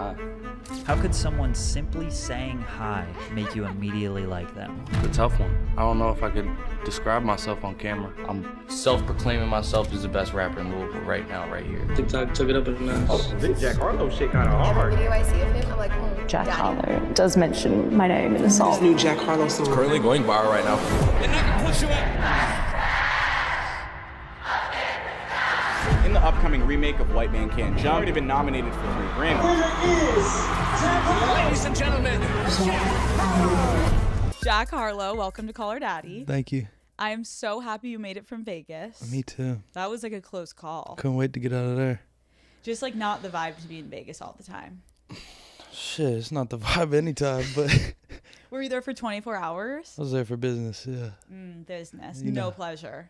hi. How could someone simply saying hi make you immediately like them? The tough one. I don't know if I could describe myself on camera. I'm self-proclaiming myself as the best rapper in Louisville right now, right here. TikTok took it up a notch. Oh, this Jack Harlow shit kind of hard. Video I see of him, I'm like, Jack Daddy. Harlow does mention my name in the song. This new Jack Harlow song. It's currently going viral right now. And I can push you up. In the upcoming remake of White Man Can't Jump, already been nominated for 3 Grammys. Ladies and gentlemen, Jack Harlow, welcome to Call Her Daddy. Thank you. I am so happy you made it from Vegas. Me too. That was like a close call. Couldn't wait to get out of there. Just like not the vibe to be in Vegas all the time. Shit, it's not the vibe anytime, but Were you there for 24 hours? I was there for business, yeah. Business, You no know. pleasure.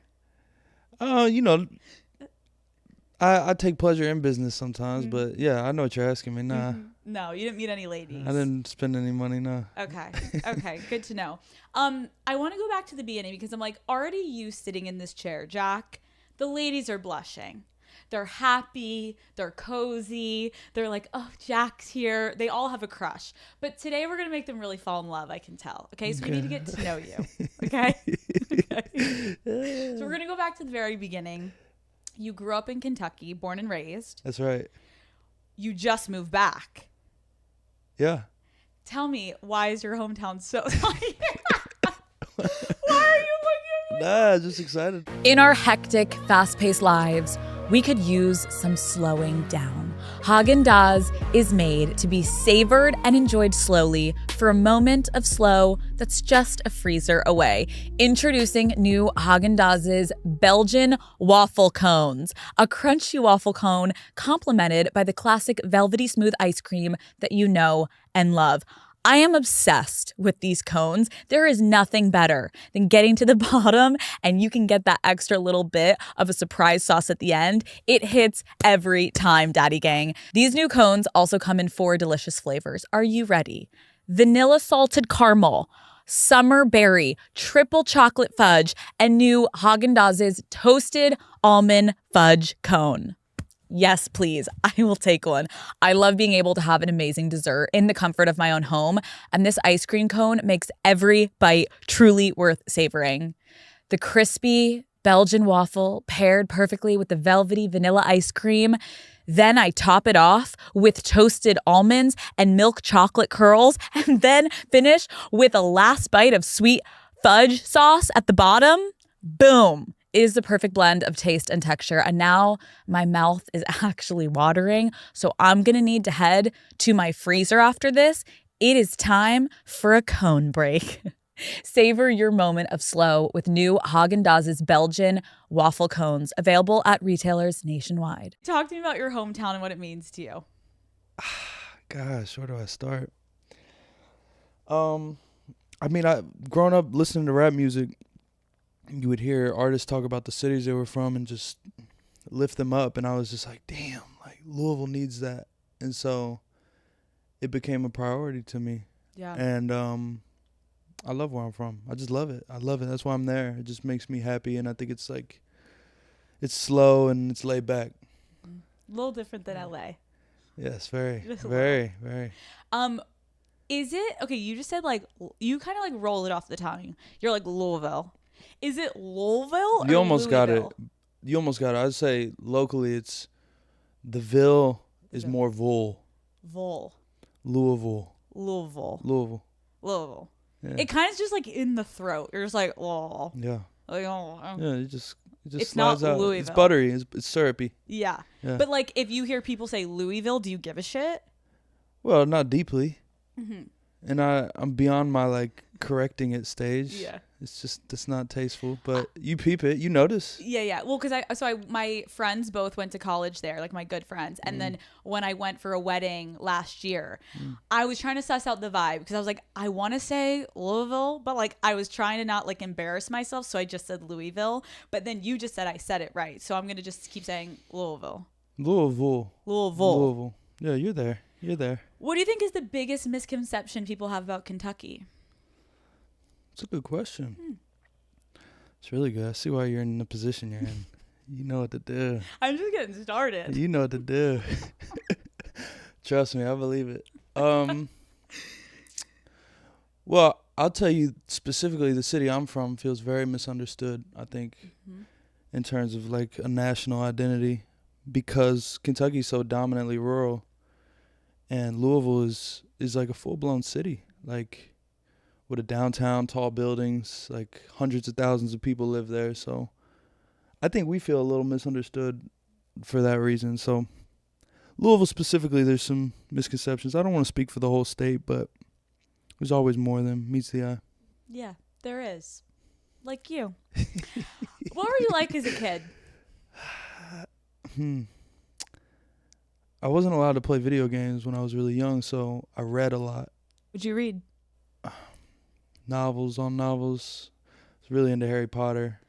I take pleasure in business sometimes, but yeah, I know what you're asking me. Nah, No, you didn't meet any ladies. I didn't spend any money, no. Okay, good to know. I want to go back to the beginning because I'm like, already you sitting in this chair, Jack, the ladies are blushing. They're happy, they're cozy, they're like, oh, Jack's here. They all have a crush. But today we're going to make them really fall in love, I can tell. Okay, so we need to get to know you. Okay? Okay. So we're going to go back to the very beginning. You grew up in Kentucky, born and raised. That's right. You just moved back. Yeah. Tell me, why is your hometown so... Why are you looking at me? Nah, just excited. In our hectic, fast-paced lives, we could use some slowing down. Haagen-Dazs is made to be savored and enjoyed slowly for a moment of slow that's just a freezer away. Introducing new Haagen-Dazs's Belgian waffle cones, a crunchy waffle cone complemented by the classic velvety smooth ice cream that you know and love. I am obsessed with these cones. There is nothing better than getting to the bottom and you can get that extra little bit of a surprise sauce at the end. It hits every time, Daddy Gang. These new cones also come in 4 delicious flavors. Are you ready? Vanilla salted caramel, summer berry, triple chocolate fudge, and new Haagen-Dazs's toasted almond fudge cone. Yes, please. I will take one. I love being able to have an amazing dessert in the comfort of my own home, and this ice cream cone makes every bite truly worth savoring. The crispy Belgian waffle paired perfectly with the velvety vanilla ice cream. Then I top it off with toasted almonds and milk chocolate curls, and then finish with a last bite of sweet fudge sauce at the bottom. Boom. It is the perfect blend of taste and texture, and now my mouth is actually watering, so I'm gonna need to head to my freezer after this. It is time for a cone break. Savor your moment of slow with new Haagen-Dazs's Belgian waffle cones, available at retailers nationwide. Talk to me about your hometown and what it means to you. Gosh, where do I start? I mean, growing up listening to rap music, you would hear artists talk about the cities they were from and just lift them up. And I was just like, damn, like Louisville needs that. And so it became a priority to me. Yeah. And I love where I'm from. I just love it. I love it. That's why I'm there. It just makes me happy. And I think it's like, it's slow and it's laid back. A little different than LA. Yes, very, Just a very, very. Is it, okay, you just said like, you kind of like roll it off the tongue. You're like Louisville. Is it Louisville or You almost got it. Louisville? You almost got it. I'd say locally it's the Ville is more Vul. Vul. Louisville. Louisville. Louisville. Louisville. Yeah. It kind of just like in the throat. You're just like, oh. Yeah. Like, oh. Yeah, it just It's slides not out. Louisville. It's buttery. It's syrupy. Yeah. Yeah. But like if you hear people say Louisville, do you give a shit? Well, not deeply. Mm-hmm. And I'm beyond my like correcting it stage. Yeah. It's not tasteful, but you peep it, you notice. Yeah. Well, because my friends both went to college there, like my good friends. And then when I went for a wedding last year, I was trying to suss out the vibe because I was like, I want to say Louisville, but like I was trying to not like embarrass myself. So I just said Louisville. But then you just said I said it right. So I'm going to just keep saying Louisville. Louisville. Yeah, you're there. What do you think is the biggest misconception people have about Kentucky? It's a good question. It's really good. I see why you're in the position you're in. You know what to do. I'm just getting started. You know what to do. Trust me, I believe it. Well, I'll tell you specifically, the city I'm from feels very misunderstood, I think, in terms of like a national identity, because Kentucky's so dominantly rural, and Louisville is like a full-blown city, like with a downtown, tall buildings, like hundreds of thousands of people live there. So I think we feel a little misunderstood for that reason. So Louisville specifically, there's some misconceptions. I don't want to speak for the whole state, but there's always more than meets the eye. Yeah, there is. Like you. What were you like as a kid? I wasn't allowed to play video games when I was really young, so I read a lot. What'd you read? Novels on novels. I was really into Harry Potter.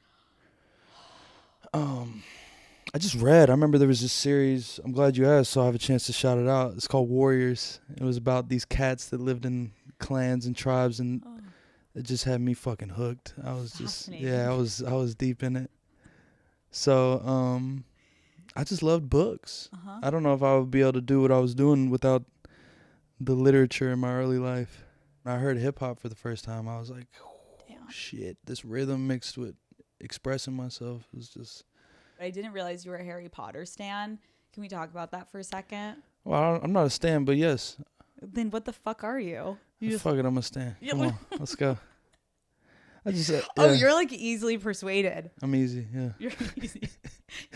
I just read. I remember there was this series. I'm glad you asked, so I have a chance to shout it out. It's called Warriors. It was about these cats that lived in clans and tribes, and it just had me fucking hooked. I was just, I was deep in it. So, I just loved books. I don't know if I would be able to do what I was doing without the literature in my early life. When I heard hip hop for the first time, I was like, oh, shit, this rhythm mixed with expressing myself was just. I didn't realize you were a Harry Potter stan. Can we talk about that for a second? Well, I'm not a stan, but yes. Then what the fuck are you? Fuck it, I'm a stan. Come on, let's go. I just Oh, you're like easily persuaded. I'm easy, yeah. You're easy.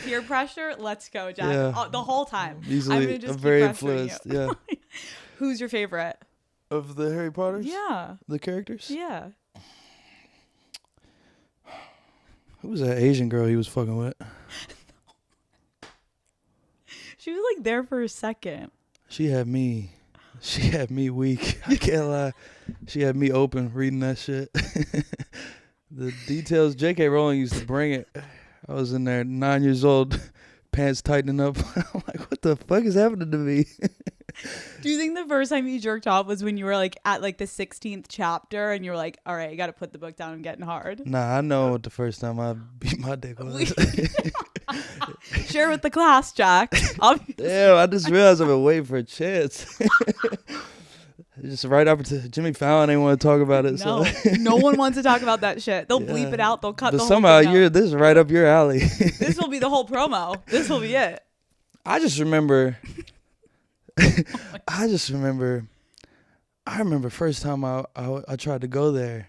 Peer pressure, let's go, Jack. Yeah. The whole time. Easily, I'm very influenced, yeah. Who's your favorite? Of the Harry Potters? Yeah. The characters? Yeah. Who was that Asian girl he was fucking with? She was like there for a second. She had me weak. I can't lie. She had me open reading that shit. The details, J.K. Rowling used to bring it. I was in there 9 years old, pants tightening up. I'm like, what the fuck is happening to me? Do you think the first time you jerked off was when you were like at like the 16th chapter and you were like, all right, you got to put the book down, I'm getting hard? Nah, I know what the first time I beat my dick was. Share with the class, Jack. Damn, I just realized I've been waiting for a chance. Just right opportunity. Jimmy Fallon ain't want to talk about it. No, so. No one wants to talk about that shit. They'll bleep it out. They'll cut the whole somehow thing out. This is right up your alley. This will be the whole promo. This will be it. I just remember. I remember first time I tried to go there.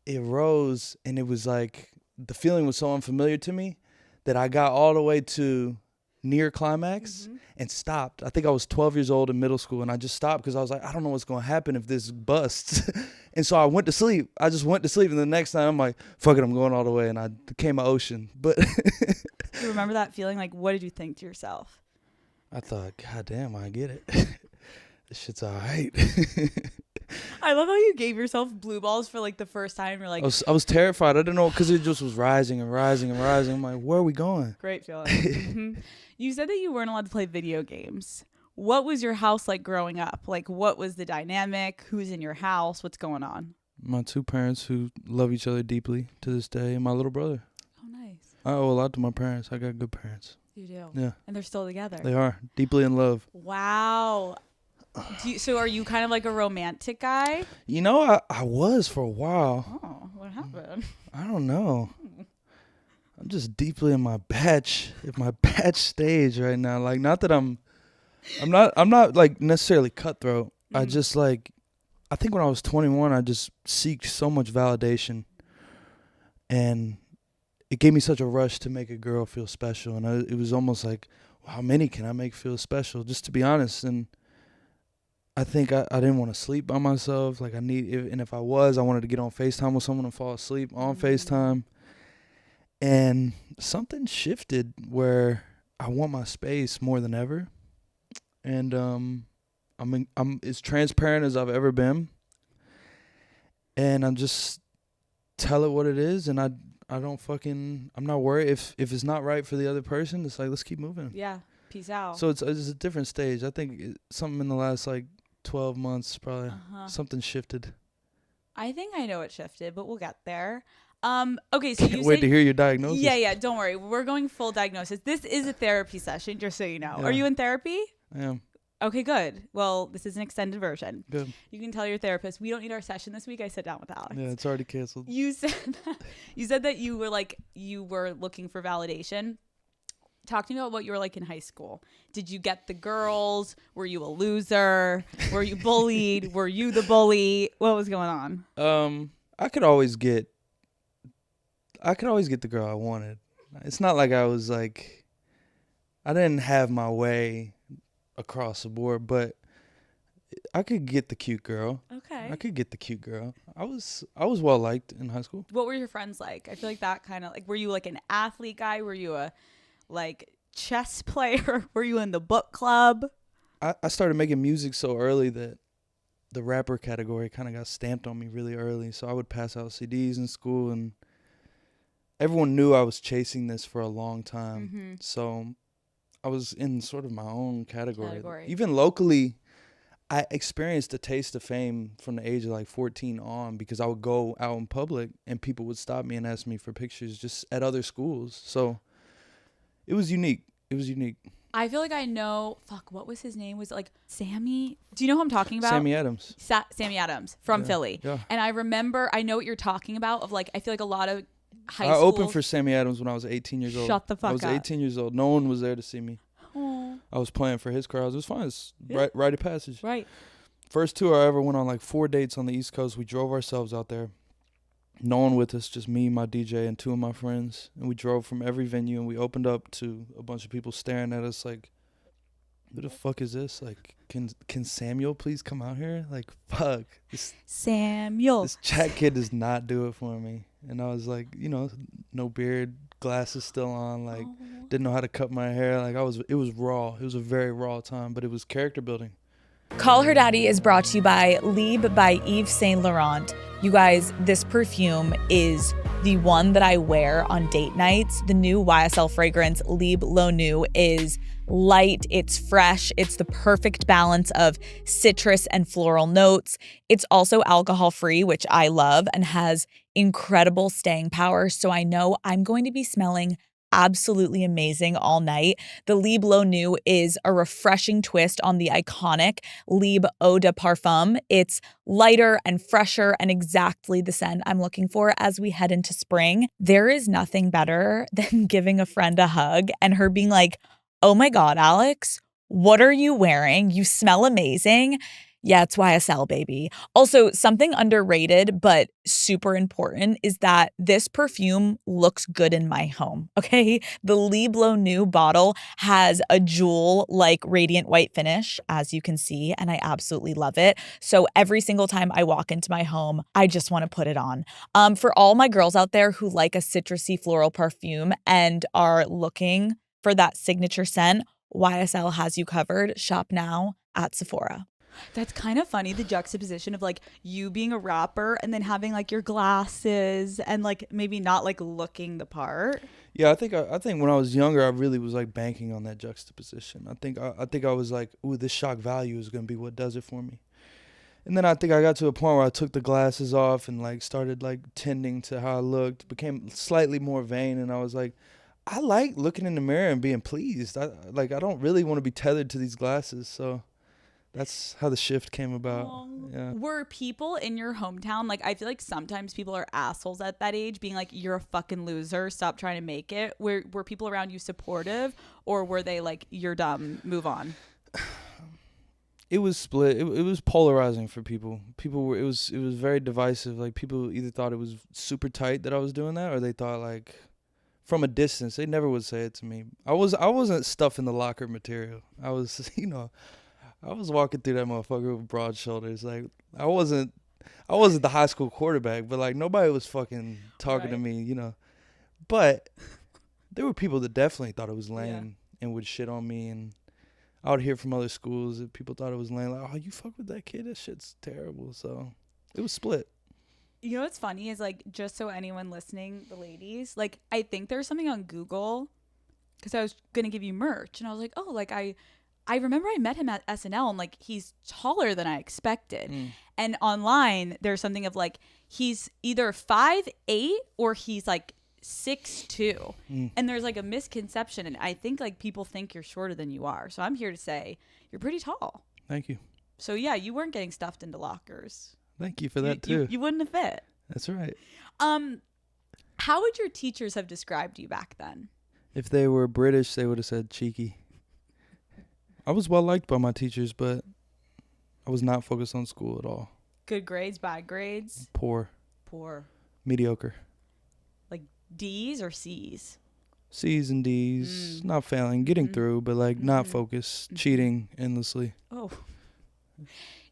It rose, and it was like the feeling was so unfamiliar to me that I got all the way to near climax and stopped. I think I was 12 years old in middle school, and I just stopped because I was like, I don't know what's going to happen if this busts. And so I went to sleep. I just went to sleep, and the next time I'm like, fuck it, I'm going all the way, and I became an ocean. But you remember that feeling? Like, what did you think to yourself? I thought, God damn, I get it. This shit's all right. I love how you gave yourself blue balls for like the first time. You're like, I was terrified. I didn't know because it just was rising and rising and rising. I'm like, where are we going? Great feeling. You said that you weren't allowed to play video games. What was your house like growing up? Like, what was the dynamic? Who's in your house? What's going on? My two parents who love each other deeply to this day, and my little brother. Oh, nice. I owe a lot to my parents. I got good parents. You do? Yeah. And they're still together? They are. Deeply in love. Wow. So are you kind of like a romantic guy? You know, I was for a while. Oh, what happened? I don't know. I'm just deeply in my batch stage right now. Like, not that I'm not like necessarily cutthroat. I just like, I think when I was 21, I just seeked so much validation, and it gave me such a rush to make a girl feel special. And it was almost like, well, how many can I make feel special? Just to be honest. And I think I didn't want to sleep by myself. Like, and if I wanted to get on FaceTime with someone and fall asleep on FaceTime. And something shifted where I want my space more than ever. And I'm as transparent as I've ever been. And I'm just tell it what it is, and I'm not worried if it's not right for the other person. It's like, let's keep moving. Yeah, peace out. So it's a different stage. I think something in the last like 12 months probably something shifted. I think I know it shifted, but we'll get there. Okay, so Can't wait to hear your diagnosis. Yeah, don't worry. We're going full diagnosis. This is a therapy session, just so you know. Yeah. Are you in therapy? I am. Okay, good. Well, this is an extended version. Good. You can tell your therapist, we don't need our session this week. I sit down with Alex. Yeah, it's already canceled. You said that you were looking for validation. Talk to me about what you were like in high school. Did you get the girls? Were you a loser? Were you bullied? Were you the bully? What was going on? I could always get the girl I wanted. It's not like I was like, I didn't have my way across the board, but I could get the cute girl. Okay. I could get the cute girl. I was well liked in high school. What were your friends like? I feel like that kind of like, were you like an athlete guy? Were you a like chess player? Were you in the book club? I started making music so early that the rapper category kind of got stamped on me really early. So I would pass out CDs in school, and everyone knew I was chasing this for a long time. Mm-hmm. So I was in sort of my own category. Even locally, I experienced a taste of fame from the age of like 14 on, because I would go out in public and people would stop me and ask me for pictures just at other schools. So it was unique. I feel like I know, what was his name? Was it like Sammy? Do you know who I'm talking about? Sammy Adams. Sammy Adams from Philly. Yeah. And I know what you're talking about of like, I feel like a lot of high I schools. opened for Sammy Adams when I was 18 years old. Shut the fuck up. I was 18 years old. No one was there to see me. Aww. I was playing for his crowds. It was fun. It's rite of passage. Right. First tour I ever went on, like 4 dates on the East Coast. We drove ourselves out there. No one with us, just me, my DJ, and 2 of my friends. And we drove from every venue, and we opened up to a bunch of people staring at us like, who the fuck is this? Like, can Samuel please come out here? Like, fuck. Samuel. This chat kid does not do it for me. And I was like, no beard, glasses still on, like, didn't know how to cut my hair. Like, it was raw. It was a very raw time, but it was character building. Call Her Daddy is brought to you by Libre by Yves Saint Laurent. You guys, this perfume is the one that I wear on date nights. The new YSL fragrance, Libre L'Eau Nu, is light, it's fresh, it's the perfect balance of citrus and floral notes. It's also alcohol-free, which I love, and has incredible staying power. So I know I'm going to be smelling absolutely amazing all night. The Libre L'Eau Nu is a refreshing twist on the iconic Libre Eau de Parfum. It's lighter and fresher and exactly the scent I'm looking for as we head into spring. There is nothing better than giving a friend a hug and her being like, "Oh my God, Alex, what are you wearing? You smell amazing." Yeah, it's YSL, baby. Also, something underrated but super important is that this perfume looks good in my home, okay? The Libre L'Eau Nu bottle has a jewel-like radiant white finish, as you can see, and I absolutely love it. So every single time I walk into my home, I just want to put it on. For all my girls out there who like a citrusy floral perfume and are looking for that signature scent, YSL has you covered. Shop now at Sephora. That's kind of funny, the juxtaposition of like you being a rapper and then having like your glasses and like maybe not like looking the part. Yeah, I think when I was younger, I really was like banking on that juxtaposition. I think I was like, ooh, this shock value is gonna be what does it for me. And then I think I got to a point where I took the glasses off and like started like tending to how I looked, became slightly more vain, and I was like, I like looking in the mirror and being pleased. I don't really want to be tethered to these glasses, so. That's how the shift came about. Yeah. Were people in your hometown, like I feel like sometimes people are assholes at that age being like, you're a fucking loser, stop trying to make it. Were people around you supportive, or were they like, you're dumb, move on? It was split. It was polarizing for people. It was very divisive. Like people either thought it was super tight that I was doing that, or they thought like from a distance. They never would say it to me. I wasn't stuffing the locker material. I was, I was walking through that motherfucker with broad shoulders. Like I wasn't the high school quarterback, but like nobody was fucking talking to me, But there were people that definitely thought it was lame and would shit on me, and I would hear from other schools that people thought it was lame. Like, oh, you fuck with that kid? That shit's terrible. So it was split. You know what's funny is like, just so anyone listening, the ladies, like I think there's something on Google because I was gonna give you merch, and I was like, oh, like I remember I met him at SNL and like he's taller than I expected. And online there's something of like he's either 5'8" or he's like 6'2", and there's like a misconception, and I think like people think you're shorter than you are. So I'm here to say you're pretty tall. Thank you. So yeah, you weren't getting stuffed into lockers. Thank you for that too. You wouldn't have fit. That's right. How would your teachers have described you back then? If they were British, they would have said cheeky. I was well liked by my teachers, but I was not focused on school at all. Good grades, bad grades? Poor. Mediocre. Like D's or C's? C's and D's. Not failing, getting through, but like not focused, cheating endlessly. Oh.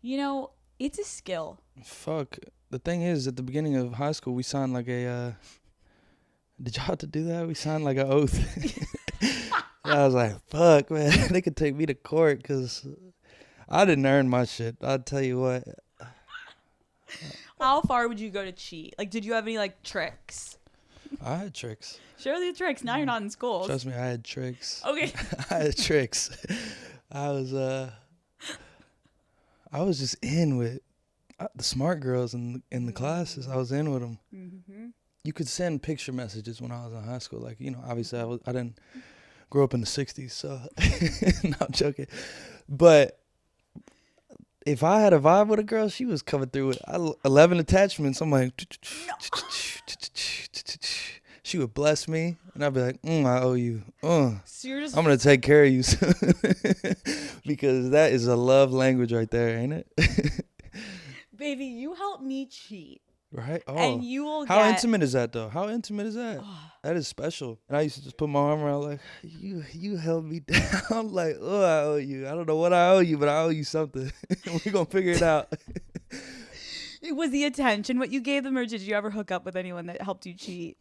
You know, it's a skill. Fuck. The thing is, at the beginning of high school, we signed like a, did y'all have to do that? We signed like an oath. I was like, fuck, man. They could take me to court because I didn't earn my shit. I'll tell you what. How far would you go to cheat? Like, did you have any like tricks? I had tricks. Share the tricks. Now you're not in school. Trust me, I had tricks. Okay. I had tricks. I was just in with the smart girls in the classes. I was in with them. Mm-hmm. You could send picture messages when I was in high school. Like, you know, obviously I didn't grow up in the 60s, so no, I'm joking. But if I had a vibe with a girl, she was coming through with 11 attachments. I'm like, she would bless me, and I'd be like, I owe you. So I'm going to take care of you soon. Because that is a love language right there, ain't it? Baby, you helped me cheat. Right? Oh. And you will How intimate is that, though? How intimate is that? That is special. And I used to just put my arm around like, you held me down. I'm like, I owe you. I don't know what I owe you, but I owe you something. We're going to figure it out. Was the attention what you gave them, or did you ever hook up with anyone that helped you cheat?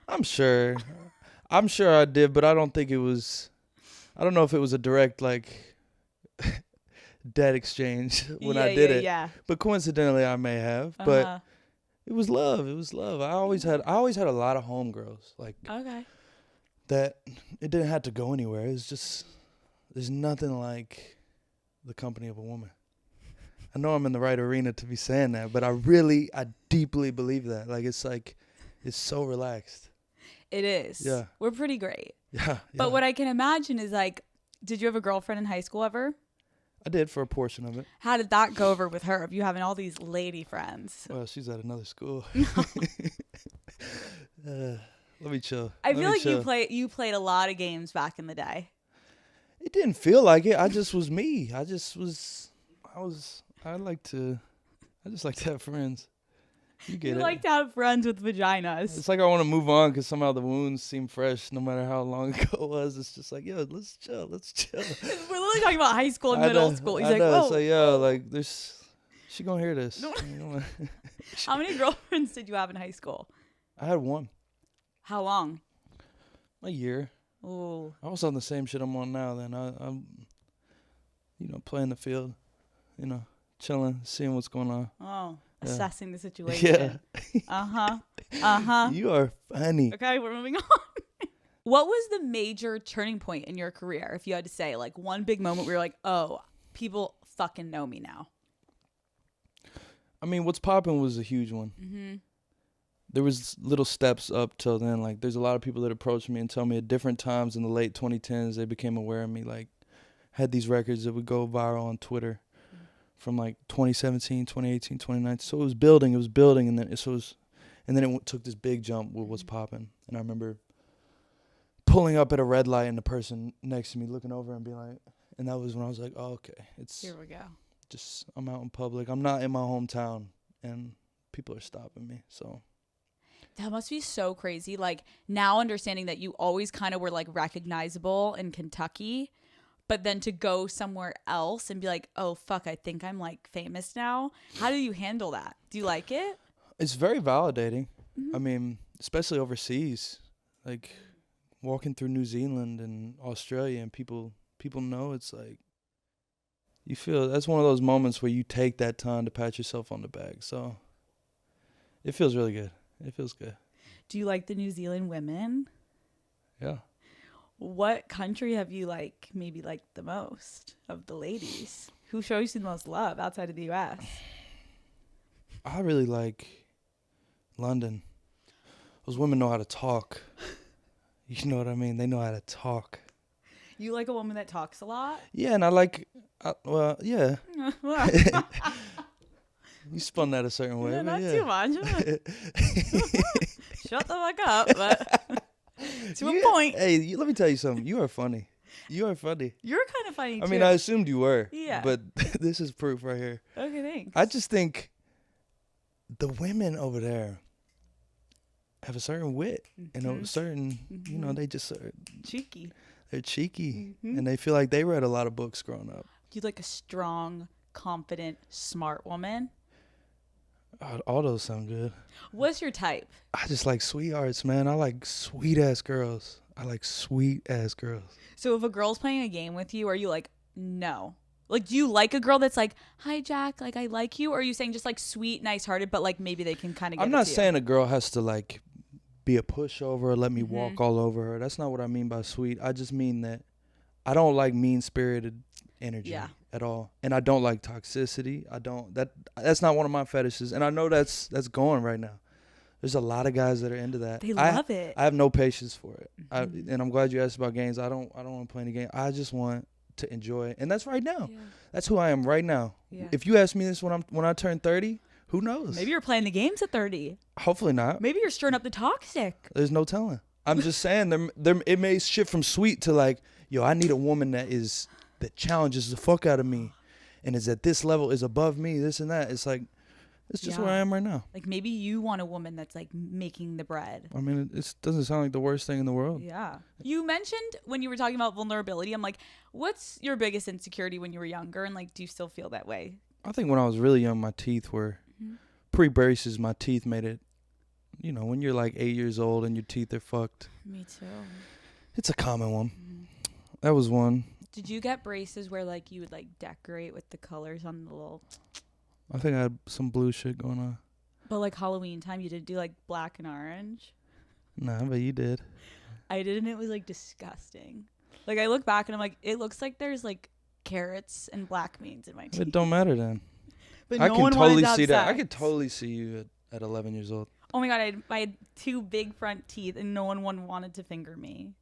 I'm sure I did, but I don't think it was, I don't know if it was a direct, like, debt exchange when I did it. Yeah. But coincidentally, I may have. But it was love. It was love. I always had a lot of homegirls. Like, okay. That it didn't have to go anywhere. It was just, there's nothing like the company of a woman. I know I'm in the right arena to be saying that, but I deeply believe that. Like, it's so relaxed. It is. Yeah. We're pretty great. Yeah. But what I can imagine is, like, did you have a girlfriend in high school ever? I did for a portion of it. How did that go over with her? If you having all these lady friends? Well, she's at another school. Let me chill. I feel like you played a lot of games back in the day. It didn't feel like it. I just was me. I just like to have friends. You get it. You like to have friends with vaginas. It's like I want to move on because somehow the wounds seem fresh no matter how long ago it was. It's just like, yo, let's chill. We're literally talking about high school and middle school. He's like, oh. So, yo, like, she gonna hear this. How many girlfriends did you have in high school? I had one. How long? A year. Oh. I was on the same shit I'm on now then. I'm, playing the field, chilling, seeing what's going on. Oh. Assessing the situation. Yeah. You are funny. Okay, we're moving on. What was the major turning point in your career, if you had to say, like, one big moment where you're like, oh, people fucking know me now? I mean, What's Poppin' was a huge one. Mm-hmm. There was little steps up till then. Like, there's a lot of people that approached me and tell me at different times in the late 2010s, they became aware of me. Like, had these records that would go viral on Twitter. From like 2017, 2018, 2019. So it was building, and then it took this big jump with What's Poppin'. And I remember pulling up at a red light and the person next to me looking over and being like, and that was when I was like, oh, okay. Here we go. Just, I'm out in public. I'm not in my hometown and people are stopping me. So that must be so crazy. Like, now understanding that you always kind of were like recognizable in Kentucky, but then to go somewhere else and be like, oh, fuck, I think I'm, like, famous now. How do you handle that? Do you like it? It's very validating. Mm-hmm. I mean, especially overseas. Like, walking through New Zealand and Australia and people know, it's like, you feel, that's one of those moments where you take that time to pat yourself on the back. So it feels really good. It feels good. Do you like the New Zealand women? Yeah. What country have you maybe liked the most of the ladies? Who shows you the most love outside of the U.S.? I really like London. Those women know how to talk. You know what I mean? They know how to talk. You like a woman that talks a lot? Yeah, and well, yeah. You spun that a certain way. Yeah, but not yeah. too much. Shut the fuck up, but to a point. Hey, let me tell you something. You are funny. You are funny. You're kind of funny, too. I mean, I assumed you were. Yeah. But this is proof right here. Okay, thanks. I just think the women over there have a certain wit and a certain, you know, they just are cheeky. They're cheeky, and they feel like they read a lot of books growing up. You like a strong, confident, smart woman? All those sound good. What's your type? I just like sweethearts, man. I like sweet-ass girls. So if a girl's playing a game with you, are you like, no? Like, do you like a girl that's like, hi, Jack, like, I like you? Or are you saying just, like, sweet, nice-hearted, but, like, maybe they can kind of get I'm not to you? saying a girl has to, like, be a pushover or let me walk all over her. That's not what I mean by sweet. I just mean that I don't like mean-spirited energy at all. And I don't like toxicity. That's not one of my fetishes. And I know that's going right now. There's a lot of guys that are into that. They love it. I have no patience for it. And I'm glad you asked about games. I don't want to play any game. I just want to enjoy it. And that's right now. Yeah. That's who I am right now. Yeah. If you ask me this when I turn 30, who knows? Maybe you're playing the games at 30. Hopefully not. Maybe you're stirring up the toxic. There's no telling. I'm just saying it may shift from sweet to like, yo, I need a woman that challenges the fuck out of me and is at this level, is above me, this and that. It's like, it's just where I am right now. Like maybe you want a woman that's like making the bread. I mean, it doesn't sound like the worst thing in the world. Yeah. You mentioned when you were talking about vulnerability, I'm like, what's your biggest insecurity when you were younger? And like, do you still feel that way? I think when I was really young, my teeth were pre-braces. My teeth made it, you know, when you're like 8 years old and your teeth are fucked. Me too. It's a common one. That was one. Did you get braces where like you would like decorate with the colors on the little... I think I had some blue shit going on. But like Halloween time, you didn't do like black and orange? Nah, but you did. I did, and it was like disgusting. Like I look back and I'm like, it looks like there's like carrots and black beans in my teeth. It don't matter then. But I no can one totally wanted to see have that. sex. I could totally see you at 11 years old. Oh my God, I had two big front teeth and no one wanted to finger me.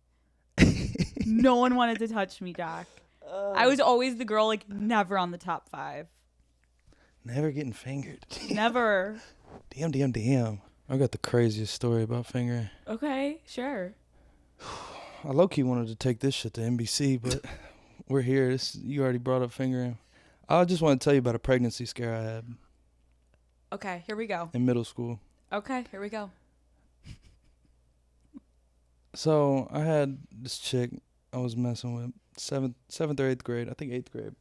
No one wanted to touch me, Jack. I was always the girl like never on the top 5. Never getting fingered. Never. Damn. I got the craziest story about fingering. Okay, sure. I low-key wanted to take this shit to NBC, but we're here. You already brought up fingering. I just want to tell you about a pregnancy scare I had. Okay, here we go. In middle school. Okay, here we go. So I had this chick I was messing with, 7th or 8th grade. I think 8th grade.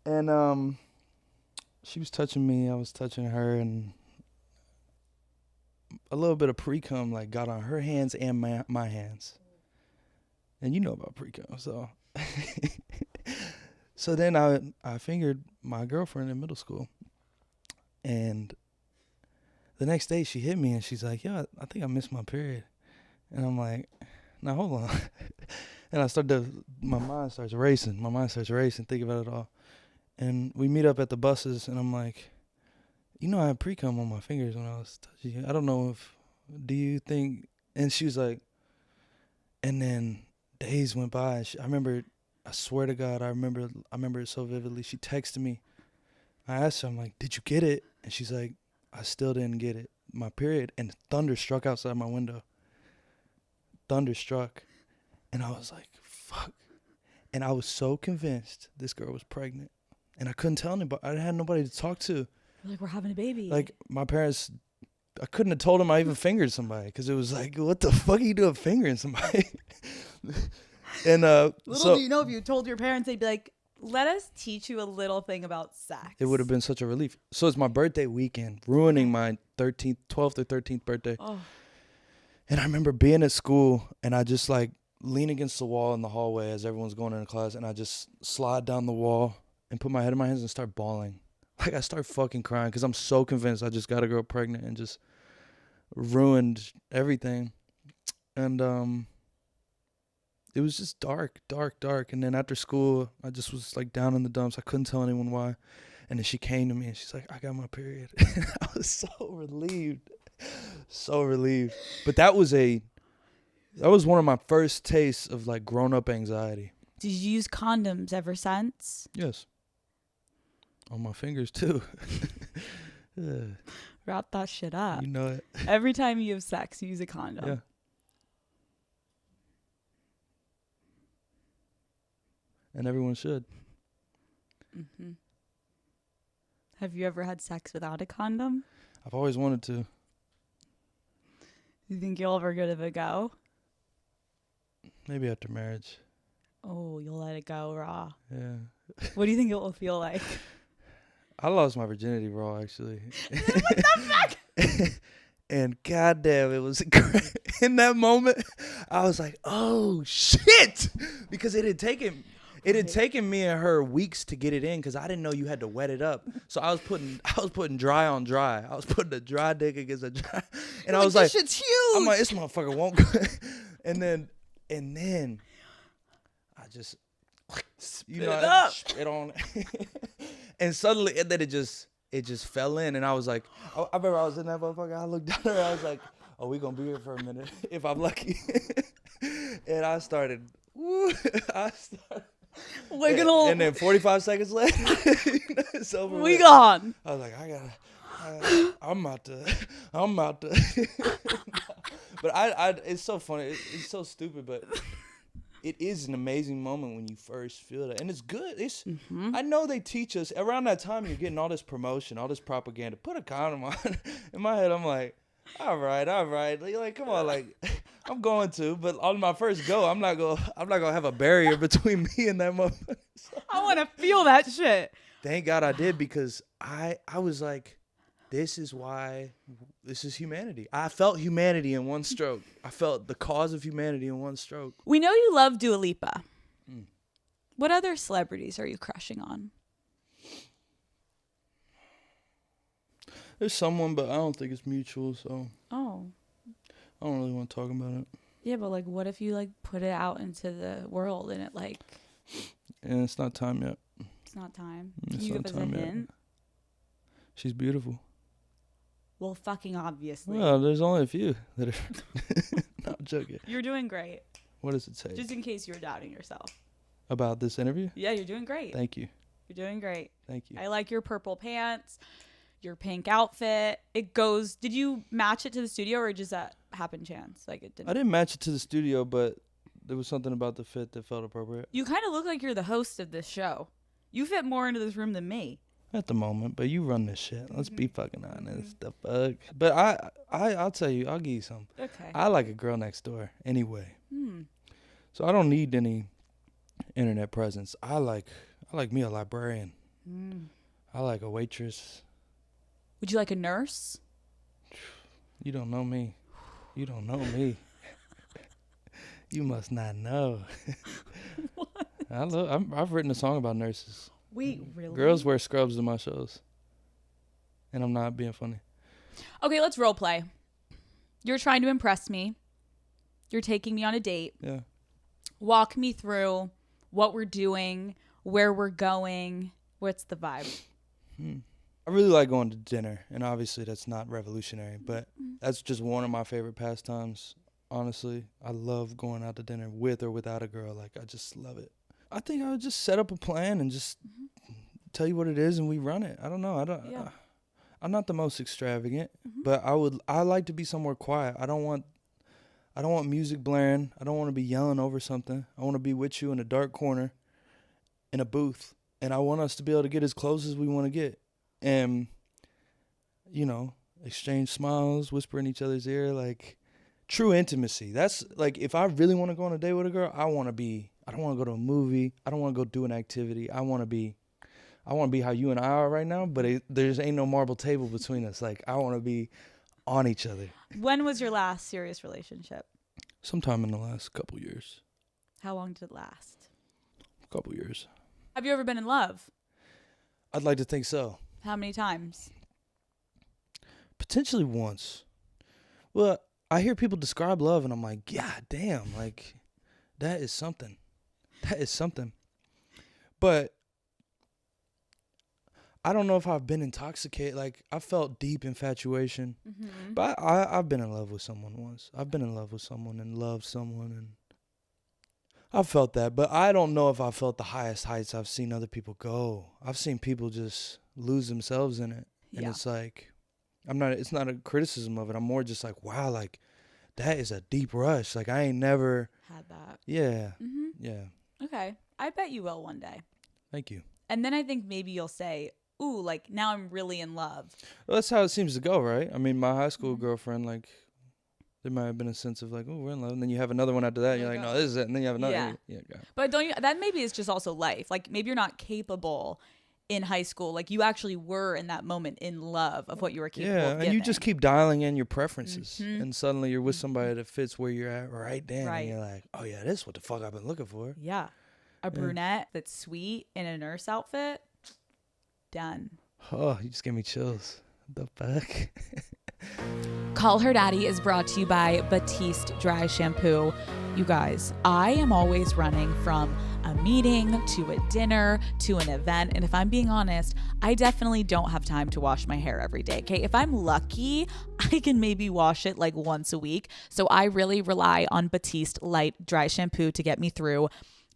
And she was touching me, I was touching her, and a little bit of pre-cum like got on her hands and my hands. And you know about pre-cum, so so then I fingered my girlfriend in middle school. And the next day she hit me and she's like, "Yo, I think I missed my period." And I'm like, "Now hold on." And my mind starts racing, thinking about it all. And we meet up at the buses, and I'm like, "You know, I had pre-cum on my fingers when I was touching you. I don't know do you think?" And she was like, and then days went by. I swear to God, I remember it so vividly. She texted me. I asked her, I'm like, "Did you get it?" And she's like, "I still didn't get it. My period." And thunder struck outside my window. Thunder struck. And I was like, fuck. And I was so convinced this girl was pregnant. And I couldn't tell anybody. I had nobody to talk to. You're like, we're having a baby. Like, my parents, I couldn't have told them I even fingered somebody. Because it was like, what the fuck are you doing fingering somebody? And Little do you know, if you told your parents, they'd be like, let us teach you a little thing about sex. It would have been such a relief. So it's my birthday weekend, ruining my 12th or 13th birthday. Oh. And I remember being at school, and I just like lean against the wall in the hallway as everyone's going into class, and I just slide down the wall and put my head in my hands and start bawling. Like, I start fucking crying because I'm so convinced I just got a girl pregnant and just ruined everything. And it was just dark. And then after school, I just was like down in the dumps. I couldn't tell anyone why. And then she came to me and she's like, "I got my period." I was so relieved. So relieved. But that was one of my first tastes of like grown up anxiety. Did you use condoms ever since? Yes. On my fingers too. Wrap that shit up. You know it. Every time you have sex, you use a condom. Yeah. And everyone should. Mm-hmm. Have you ever had sex without a condom? I've always wanted to. You think you'll ever give it a go? Maybe after marriage. Oh, you'll let it go raw. Yeah. What do you think it will feel like? I lost my virginity raw, actually. What the fuck? And goddamn, it was in that moment. I was like, "Oh shit!" Because it had taken me and her weeks to get it in, because I didn't know you had to wet it up. So I was putting dry on dry. I was putting a dry dick against a dry, and I was like, "This shit's huge." I'm like, "This motherfucker won't go." And then I just, spit on it. And suddenly, and then it just fell in, and I was like, I remember I was in that motherfucker, I looked down at her, I was like, "Oh, we gonna be here for a minute, if I'm lucky." And I started, and then 45 seconds later, it's over. We gone. I was like, I'm about to. But it's so funny, it's so stupid, but it is an amazing moment when you first feel that. And it's good. I know they teach us around that time, you're getting all this promotion, all this propaganda. Put a condom on. In my head, I'm like, all right. Like, come on, like, I'm going to, but on my first go, I'm not gonna have a barrier between me and that motherfucker. I want to feel that shit. Thank God I did, because I was like, this is humanity. I felt humanity in one stroke. I felt the cause of humanity in one stroke. We know you love Dua Lipa. What other celebrities are you crushing on? There's someone, but I don't think it's mutual, so Oh. I don't really want to talk about it. Yeah, but like, what if you like put it out into the world and it like... And it's not time yet. It's not time. It's Can you not give us a time yet. hint? She's beautiful. Well, fucking obviously. Well, there's only a few that are... No, I'm joking. You're doing great. What does it say? Just in case you were doubting yourself. About this interview? Yeah, you're doing great. Thank you. You're doing great. Thank you. I like your purple pants, your pink outfit. It goes... Did you match it to the studio, or just that happened chance? Like, it didn't... I didn't match it to the studio, but there was something about the fit that felt appropriate. You kind of look like you're the host of this show. You fit more into this room than me. At the moment, but you run this shit. Let's be fucking honest. The fuck. But I'll tell you, I'll give you some. Okay. I like a girl next door anyway. So I don't need any internet presence. I like me a librarian. I like a waitress. Would you like a nurse? You don't know me. You don't know me. You must not know. What? I've written a song about nurses. Wait, really? Girls wear scrubs in my shows. And I'm not being funny. Okay, let's role play. You're trying to impress me. You're taking me on a date. Yeah. Walk me through what we're doing, where we're going. What's the vibe? I really like going to dinner, and obviously that's not revolutionary, but that's just one of my favorite pastimes. Honestly, I love going out to dinner with or without a girl. Like, I just love it. I think I would just set up a plan and just tell you what it is, and we run it. I don't know. I'm not the most extravagant, but I like to be somewhere quiet. I don't want music blaring. I don't want to be yelling over something. I want to be with you in a dark corner in a booth, and I want us to be able to get as close as we want to get, and exchange smiles, whisper in each other's ear, like true intimacy. That's like, if I really want to go on a date with a girl, I don't want to go to a movie. I don't want to go do an activity. I want to be how you and I are right now, but there's ain't no marble table between us. Like, I want to be on each other. When was your last serious relationship? Sometime in the last couple years. How long did it last? A couple years. Have you ever been in love? I'd like to think so. How many times? Potentially once. Well, I hear people describe love, and I'm like, God damn, like, that is something. That is something. But I don't know if I've been intoxicated. Like, I felt deep infatuation. Mm-hmm. But I've been in love with someone once. I've been in love with someone and loved someone, and I felt that. But I don't know if I felt the highest heights I've seen other people go. I've seen people just lose themselves in it. And Yeah. it's like, it's not a criticism of it. I'm more just like, wow, like, that is a deep rush. Like, I ain't never. Had that. Yeah. Mm-hmm. Yeah. Okay. I bet you will one day. Thank you. And then I think maybe you'll say, ooh, like now I'm really in love. Well, that's how it seems to go, right? I mean, my high school girlfriend, like, there might have been a sense of like, oh, we're in love. And then you have another one after that. And you're like, no, this is it. And then you have another. Yeah. Yeah. But don't you, that maybe is just also life. Like maybe you're not capable in high school. Like you actually were in that moment in love of what you were capable of Yeah, and you just keep dialing in your preferences. Mhm. And suddenly you're with somebody that fits where you're at right then. Right. And you're like, oh, yeah, this is what the fuck I've been looking for. Yeah. A brunette that's sweet in a nurse outfit. Done. Oh, you just gave me chills. The fuck? Call Her Daddy is brought to you by Batiste Dry Shampoo. You guys, I am always running from a meeting to a dinner to an event. And if I'm being honest, I definitely don't have time to wash my hair every day. Okay. If I'm lucky, I can maybe wash it like once a week. So I really rely on Batiste Light Dry Shampoo to get me through.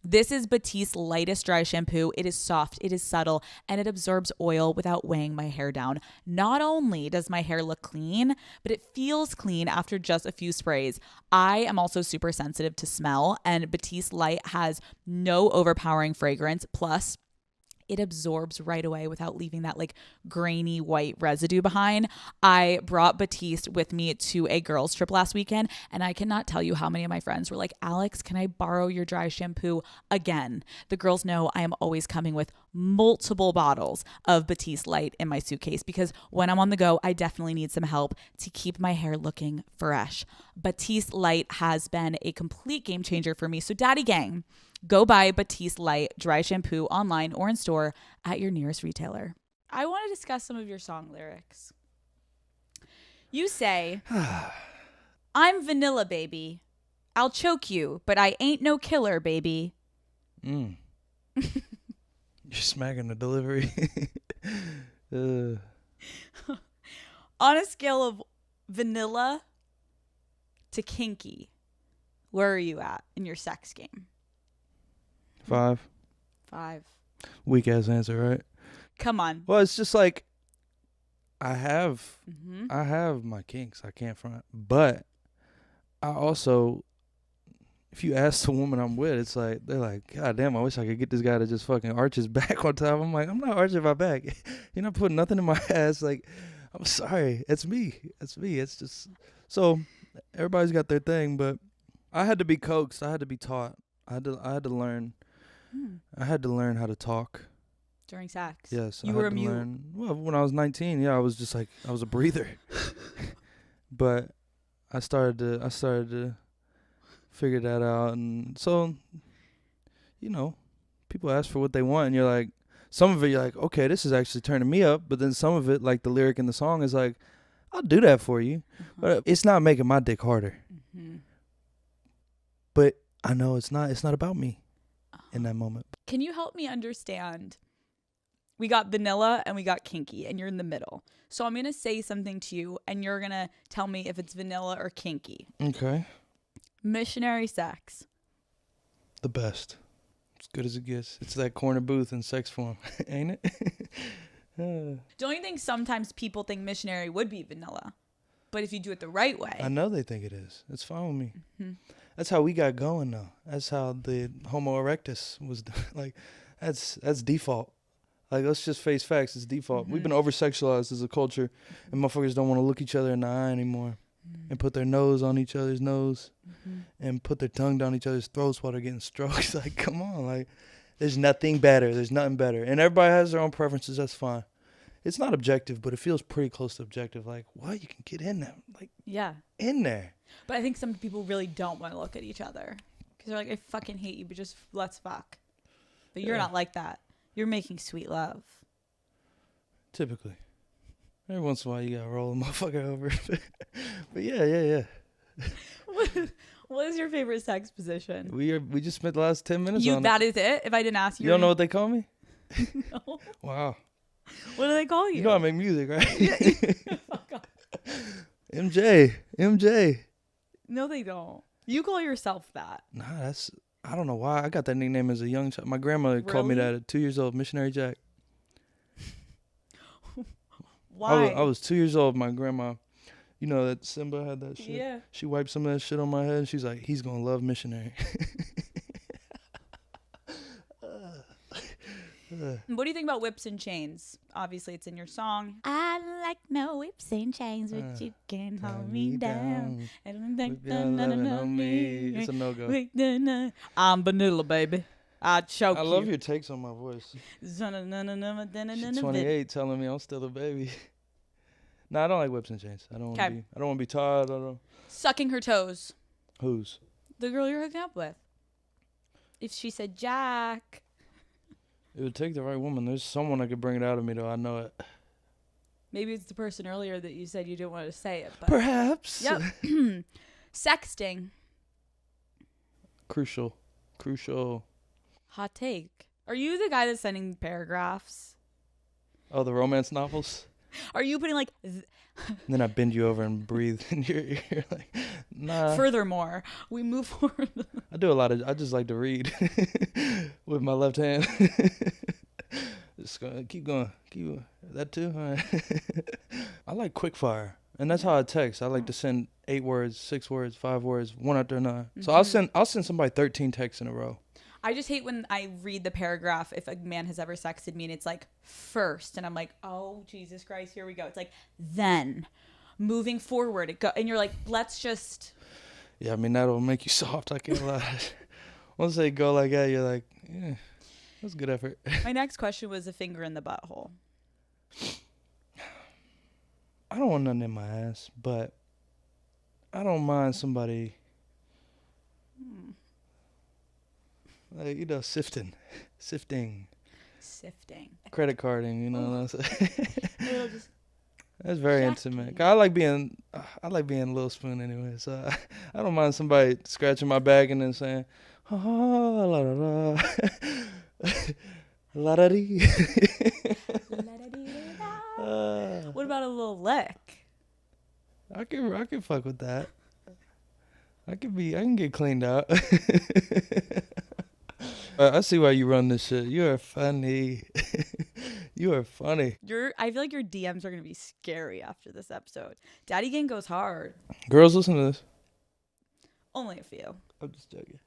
This is Batiste's lightest dry shampoo. It is soft, it is subtle, and it absorbs oil without weighing my hair down. Not only does my hair look clean, but it feels clean after just a few sprays. I am also super sensitive to smell, and Batiste Light has no overpowering fragrance. Plus, it absorbs right away without leaving that like grainy white residue behind. I brought Batiste with me to a girls trip last weekend, and I cannot tell you how many of my friends were like, Alex, can I borrow your dry shampoo again? The girls know I am always coming with multiple bottles of Batiste Light in my suitcase because when I'm on the go, I definitely need some help to keep my hair looking fresh. Batiste Light has been a complete game changer for me. So Daddy Gang, go buy Batiste Light Dry Shampoo online or in store at your nearest retailer. I want to discuss some of your song lyrics. You say, I'm vanilla, baby. I'll choke you, but I ain't no killer, baby. You're smacking the delivery. On a scale of vanilla to kinky, where are you at in your sex game? 5. 5. Weak ass answer, right? Come on. Well, it's just like I have my kinks. I can't front, but I also, if you ask the woman I'm with, it's like they're like, God damn, I wish I could get this guy to just fucking arch his back on top. I'm like, I'm not arching my back. You're not putting nothing in my ass. Like, I'm sorry, it's me. It's me. It's just so everybody's got their thing, but I had to be coaxed. I had to be taught. I had to learn. I had to learn how to talk. During sex? Yes. You I were had a to mute? learn. Well, when I was 19, yeah, I was just like, I was a breather. But I started to figure that out. And so, you know, people ask for what they want. And you're like, some of it you're like, okay, this is actually turning me up. But then some of it, like the lyric in the song is like, I'll do that for you. But it's not making my dick harder. But I know it's not about me in that moment. Can you help me understand? We got vanilla and we got kinky, and you're in the middle. So I'm going to say something to you, and you're going to tell me if it's vanilla or kinky. Okay. Missionary sex. The best. As good as it gets. It's that corner booth in sex form, ain't it? Don't you think sometimes people think missionary would be vanilla? But if you do it the right way. I know they think it is. It's fine with me. That's how we got going, though. That's how the Homo erectus was. Like, that's default. Like, let's just face facts. It's default. We've been over-sexualized as a culture, and motherfuckers don't want to look each other in the eye anymore and put their nose on each other's nose and put their tongue down each other's throats while they're getting strokes. Like, come on. Like, there's nothing better. There's nothing better. And everybody has their own preferences. That's fine. It's not objective, but it feels pretty close to objective. Like, what? You can get in there. Like, Yeah. in there. But I think some people really don't want to look at each other. Because they're like, I fucking hate you, but just let's fuck. But you're not like that. You're making sweet love. Typically. Every once in a while, you gotta roll a motherfucker over. But yeah. What is your favorite sex position? We just spent the last 10 minutes on That it. is it? If I didn't ask you. You don't know what they call me? No. Wow. What do they call you? You know I make music, right? MJ. No, they don't. You call yourself that. Nah, I don't know why. I got that nickname as a young child. My grandmother called me that at 2 years old, Missionary Jack. Why? I was 2 years old. My grandma, you know that Simba had that shit? Yeah. She wiped some of that shit on my head, and she's like, he's going to love Missionary. What do you think about whips and chains? Obviously, it's in your song. I like no whips and chains, but you can hold me down. It's a no-go. I'm vanilla, baby. I choke I you. love your takes on my voice. She's 28 telling me I'm still a baby. Nah, I don't like whips and chains. I don't want to be tied. I don't. Sucking her toes. Whose? The girl you're hooking up with. If she said Jack. It would take the right woman. There's someone that could bring it out of me, though. I know it. Maybe it's the person earlier that you said you didn't want to say it. But. Perhaps. Yep. Sexting. Crucial. Hot take. Are you the guy that's sending paragraphs? Oh, the romance novels? Are you putting like... Then I bend you over and breathe in your ear. Like, nah. Furthermore, we move forward. I do a lot of... I just like to read with my left hand. Just keep going. That too? All right. I like quick fire. And that's how I text. I like to send 8 words, 6 words, 5 words, one after another. So I'll send somebody 13 texts in a row. I just hate when I read the paragraph if a man has ever sexted me and it's like first and I'm like, oh Jesus Christ, here we go. It's like then moving forward and you're like, let's just. Yeah, I mean that'll make you soft. I can't lie. Once they go like that, you're like, yeah, that's good effort. My next question was a finger in the butthole. I don't want nothing in my ass, but I don't mind somebody. Like, you know, sifting. Credit carding, you know what I'm saying? That's very intimate. I like being Lil Spoon anyway, so I don't mind somebody scratching my back and then saying, oh, la la la, la da dee. What about a little lick? I can fuck with that. I can get cleaned out. I see why you run this shit. You are funny. You are funny. I feel like your DMs are gonna be scary after this episode. Daddy Gang goes hard. Girls, listen to this. Only a few. I'm just joking.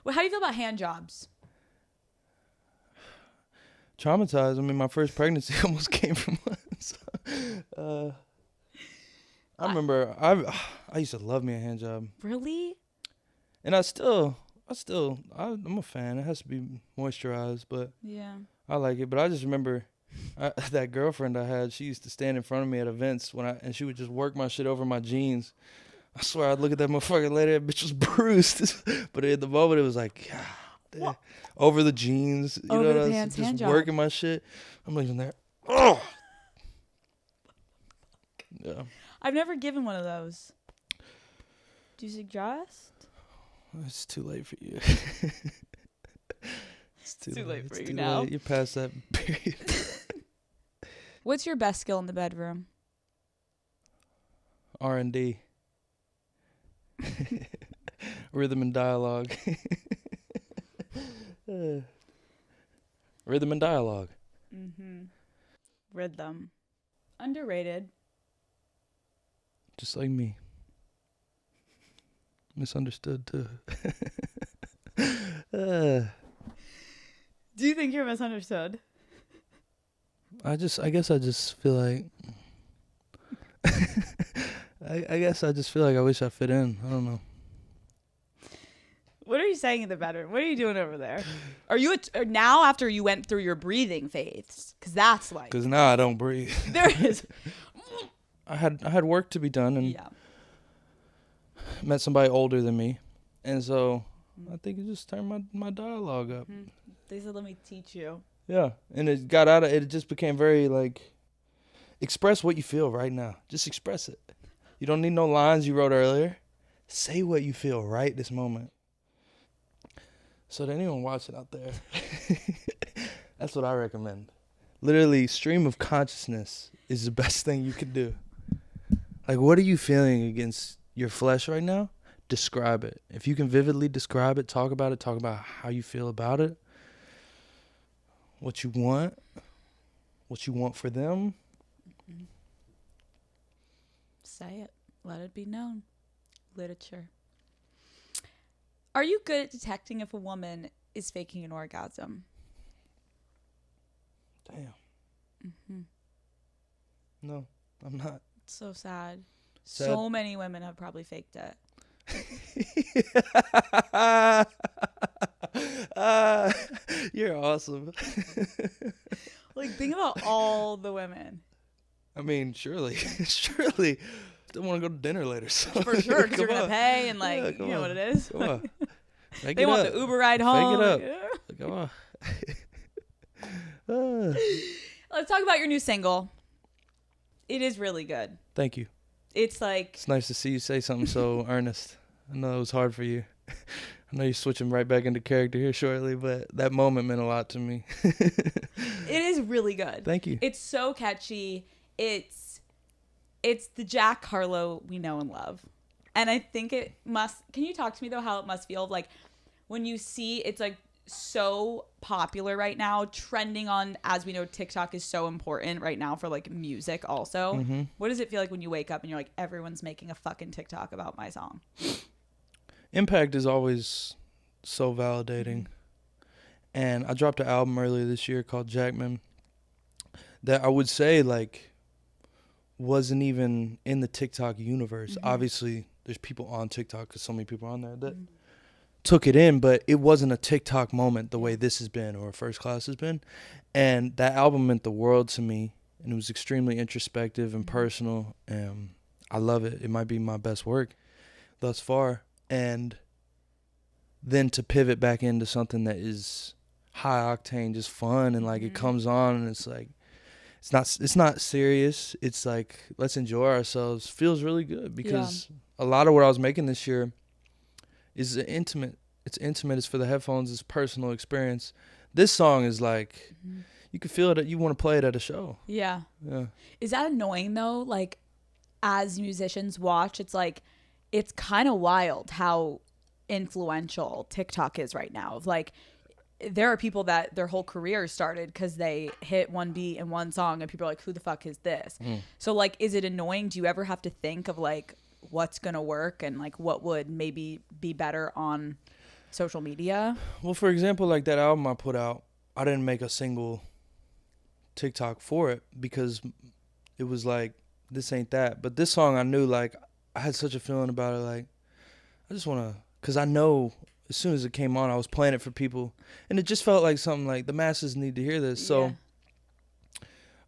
Well, how do you feel about hand jobs? Traumatized. I mean, my first pregnancy almost came from one. So, I remember I used to love me a hand job. Really? And I'm a fan. It has to be moisturized, but yeah, I like it. But I just remember that girlfriend I had. She used to stand in front of me at events and she would just work my shit over my jeans. I swear I'd look at that motherfucker later. That bitch was bruised, but at the moment it was like, God, over the jeans. You over know the what pants, just hand job. working my shit. I'm leaving there. Oh. Yeah. I've never given one of those. Do you suggest? It's too late for you. It's too late for you now. You're past that period. What's your best skill in the bedroom? R&D. Rhythm and dialogue. Rhythm and dialogue. Mm-hmm. Rhythm. Underrated. Just like me. Misunderstood too. Do you think you're misunderstood? I guess I just feel like I guess I just feel like I wish I fit in. I don't know. What are you saying in the bedroom? What are you doing over there? Are you now after you went through your breathing phase? Because that's like. Because now I don't breathe. There is. I had work to be done and met somebody older than me, and so I think it just turned my dialogue up. They said, "Let me teach you." Yeah, and it got out of it. It just became very like, express what you feel right now. Just express it. You don't need no lines you wrote earlier. Say what you feel right this moment. So to anyone watching out there, that's what I recommend. Literally, stream of consciousness is the best thing you can do. Like, what are you feeling against your flesh right now? Describe it. If you can vividly describe it, talk about how you feel about it, what you want for them. Say it. Let it be known. Literature. Are you good at detecting if a woman is faking an orgasm? Damn. Mm-hmm. No, I'm not. It's so sad. Sad. So many women have probably faked it. You're awesome. Like, think about all the women. I mean, surely. Don't want to go to dinner later. So. For sure, because you're going to pay and, like, you know what it is. They want the Uber ride home. Fake it up. Come on. Let's talk about your new single. It is really good. Thank you. It's like... It's nice to see you say something so earnest. I know it was hard for you. I know you're switching right back into character here shortly, but that moment meant a lot to me. It is really good. Thank you. It's so catchy. It's the Jack Harlow we know and love. And I think it must... Can you talk to me, though, how it must feel like when you see it's like so popular right now, trending on, as we know, TikTok is so important right now for like music also. Mm-hmm. What does it feel like when you wake up and you're like, everyone's making a fucking TikTok about my song? Impact is always so validating. And I dropped an album earlier this year called Jackman that I would say like wasn't even in the TikTok universe. Mm-hmm. Obviously, there's people on TikTok because so many people are on there that took it in, but it wasn't a TikTok moment the way this has been or First Class has been. And that album meant the world to me, and it was extremely introspective and personal. I love it. It might be my best work thus far. And then to pivot back into something that is high octane, just fun, and like it comes on and it's like it's not serious. It's like, let's enjoy ourselves. Feels really good because a lot of what I was making this year is intimate. It's intimate. It's for the headphones. It's personal experience. This song is like, you can feel it. You want to play it at a show. Yeah. Yeah. Is that annoying though? Like, as musicians watch, it's like, it's kind of wild how influential TikTok is right now. Of like, there are people that their whole career started because they hit one beat in one song and people are like, who the fuck is this? So like, is it annoying? Do you ever have to think of like what's going to work and like what would maybe be better on social media? Well, for example, like that album I put out, I didn't make a single TikTok for it because it was like, this ain't that. But this song, I knew like, I had such a feeling about it. Like, I just want to, because I know as soon as it came on, I was playing it for people. And it just felt like something like the masses need to hear this. So,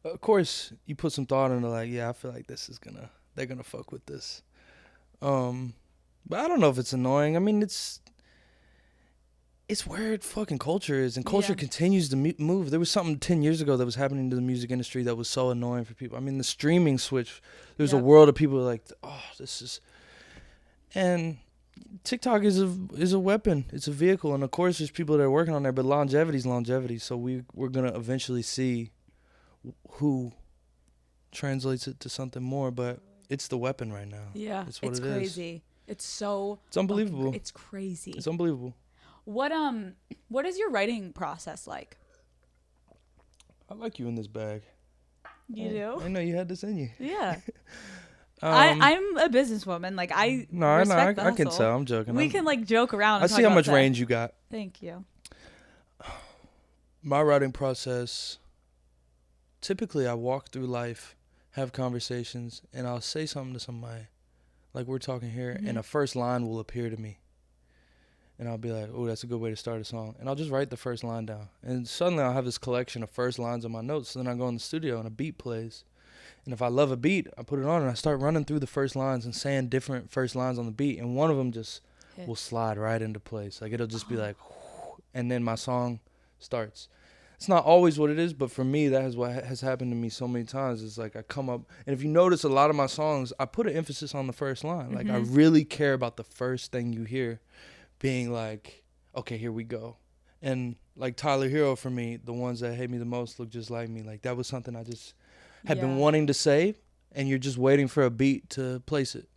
of course, you put some thought into like, yeah, I feel like this is they're going to fuck with this. But I don't know if it's annoying. I mean, it's where fucking culture is, and culture continues to move. There was something 10 years ago that was happening to the music industry that was so annoying for people. I mean, the streaming switch, there's a world of people like, oh, this is... And TikTok is a weapon. It's a vehicle. And, of course, there's people that are working on there, but longevity is longevity. So we're going to eventually see who translates it to something more, but it's the weapon right now. Yeah, it's what it's it is. crazy. It's so... It's unbelievable. It's crazy. It's unbelievable. What is your writing process like? I like you in this bag. You do? I know you had this in you. Yeah. I'm a businesswoman. Like I respect the I can hustle. tell. I'm joking. We can like joke around. And I talk see how about much that. range you got. Thank you. My writing process. Typically, I walk through life, have conversations, and I'll say something to somebody, like we're talking here, and a first line will appear to me. And I'll be like, oh, that's a good way to start a song. And I'll just write the first line down. And suddenly I'll have this collection of first lines on my notes. So then I go in the studio and a beat plays. And if I love a beat, I put it on and I start running through the first lines and saying different first lines on the beat. And one of them just will slide right into place. Like it'll just be like, and then my song starts. It's not always what it is, but for me, that is what has happened to me so many times. It's like I come up, and if you notice a lot of my songs, I put an emphasis on the first line. Like I really care about the first thing you hear being like, okay, here we go. And like Tyler Hero for me, the ones that hate me the most look just like me. Like that was something I just had been wanting to say, and you're just waiting for a beat to place it.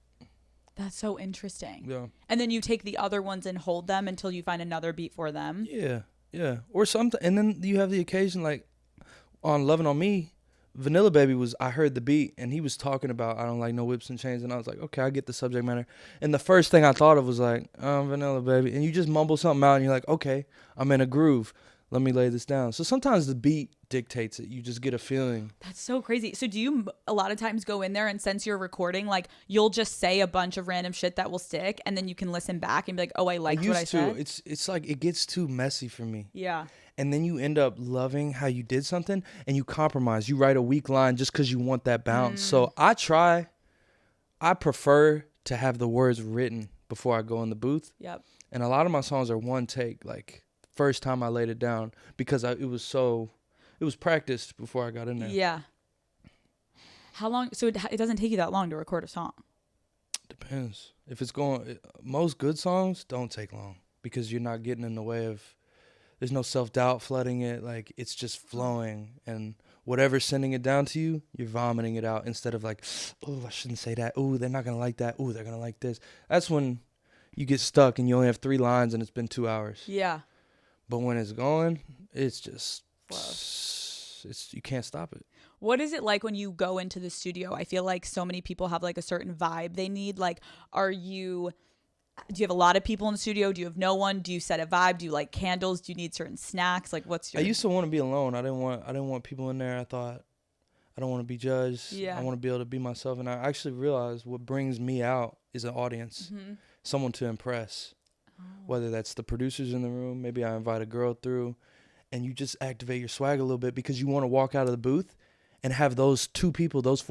That's so interesting. Yeah. And then you take the other ones and hold them until you find another beat for them. Yeah, yeah. Or something, and then you have the occasion like on Lovin' On Me, Vanilla Baby I heard the beat, and he was talking about I don't like no whips and chains, and I was like, okay, I get the subject matter. And the first thing I thought of was like, Vanilla Baby, and you just mumble something out, and you're like, okay, I'm in a groove. Let me lay this down. So sometimes the beat dictates it. You just get a feeling. That's so crazy. So do you a lot of times go in there and since you're recording, like you'll just say a bunch of random shit that will stick, and then you can listen back and be like, oh, I liked what I said? It's like it gets too messy for me. Yeah. And then you end up loving how you did something, and you compromise. You write a weak line just because you want that bounce. So I prefer to have the words written before I go in the booth. Yep. And a lot of my songs are one take, like first time I laid it down, because it was practiced before I got in there. Yeah. How long? So it doesn't take you that long to record a song? Depends. If it's most good songs don't take long because you're not getting in the way of, there's no self-doubt flooding it. Like it's just flowing, and whatever's sending it down to you, you're vomiting it out instead of like, oh, I shouldn't say that. Oh, they're not going to like that. Oh, they're going to like this. That's when you get stuck and you only have 3 lines and it's been 2 hours. Yeah. But when it's going, it's just, Flow. you can't stop it. What is it like when you go into the studio? I feel like so many people have like a certain vibe they need. Like, do you have a lot of people in the studio? Do you have no one? Do you set a vibe? Do you like candles? Do you need certain snacks? Like what's your... I used to want to be alone. I didn't want people in there. I thought, I don't want to be judged. Yeah. I want to be able to be myself. And I actually realized what brings me out is an audience, someone to impress. Whether that's the producers in the room, maybe I invite a girl through, and you just activate your swag a little bit because you want to walk out of the booth and have those 4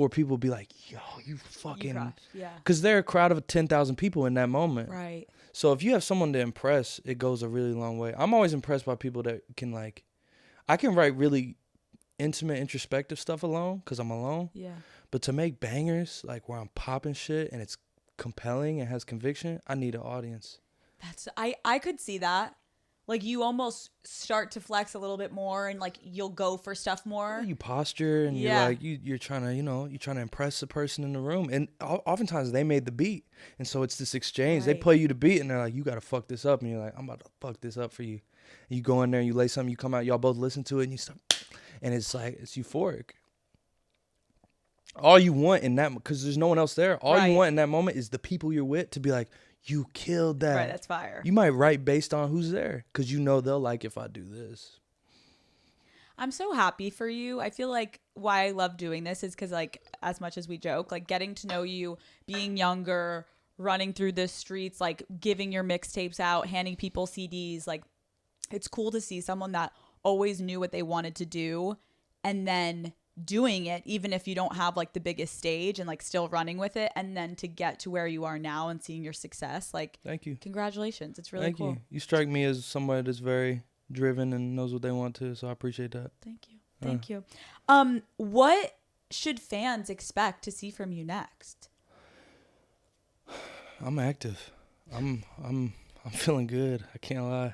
people be like, yo, you fucking... Yeah. Because they're a crowd of 10,000 people in that moment. Right. So if you have someone to impress, it goes a really long way. I'm always impressed by people that can like... I can write really intimate, introspective stuff alone because I'm alone. Yeah. But to make bangers, like where I'm popping shit and it's compelling and has conviction, I need an audience. I could see that. Like you almost start to flex a little bit more and like you'll go for stuff more. You posture and you're trying to, you're trying to impress the person in the room. And oftentimes they made the beat. And so it's this exchange. They play you the beat and they're like, you got to fuck this up. And you're like, I'm about to fuck this up for you. And you go in there and you lay something, you come out, y'all both listen to it and you start, and it's like, it's euphoric. All you want in that, because there's no one else there. All you want in that moment is the people you're with to be like, you killed that. Right, that's fire. You might write based on who's there because they'll like if I do this. I'm so happy for you. I feel like why I love doing this is because like as much as we joke, like getting to know you, being younger, running through the streets, like giving your mixtapes out, handing people CDs, like it's cool to see someone that always knew what they wanted to do and then doing it even if you don't have like the biggest stage and like still running with it, and then to get to where you are now and seeing your success, like thank you, congratulations. It's really cool. You strike me as somebody that's very driven and knows what they want to, so I appreciate that. Thank you. What should fans expect to see from you next? I'm active. I'm feeling good. I can't lie.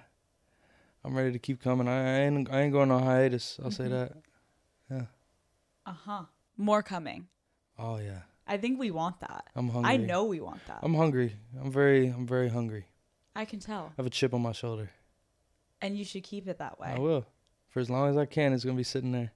I'm ready to keep coming. I ain't going on hiatus. I'll say that. Yeah. More coming. Oh yeah. I think we want that. I'm hungry. I know we want that. I'm hungry. I'm very hungry. I can tell. I have a chip on my shoulder. And you should keep it that way. I will. For as long as I can, it's gonna be sitting there.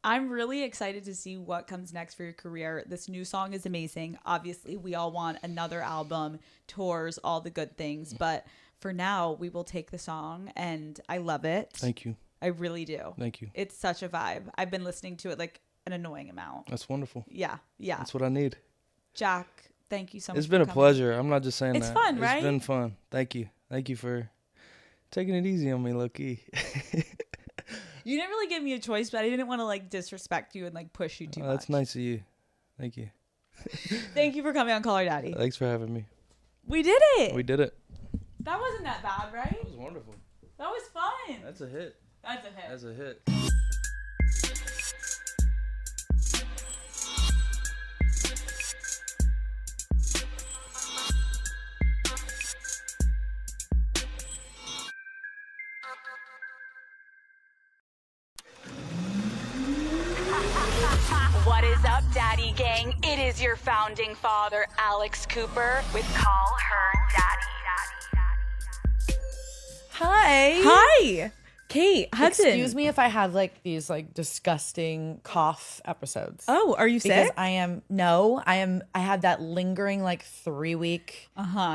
I'm really excited to see what comes next for your career. This new song is amazing. Obviously, we all want another album, tours, all the good things. But for now, we will take the song, and I love it. Thank you. I really do. Thank you. It's such a vibe. I've been listening to it like an annoying amount. That's wonderful. Yeah. That's what I need. Jack, thank you so much. It's been a pleasure. I'm not just saying that. It's fun, right? It's been fun. Thank you. Thank you for taking it easy on me, low-key. You didn't really give me a choice, but I didn't want to like disrespect you and like push you too much. That's nice of you. Thank you. Thank you for coming on Call Her Daddy. Thanks for having me. We did it. We did it. That wasn't that bad, right? That was wonderful. That was fun. That's a hit. That's a hit. That's a hit. Daddy Gang. It is your founding father, Alex Cooper, with Call Her Daddy. Hi. Hi, Kate Hudson. Excuse me if I have like these like disgusting cough episodes. Oh, are you Because sick? I have that lingering like 3-week.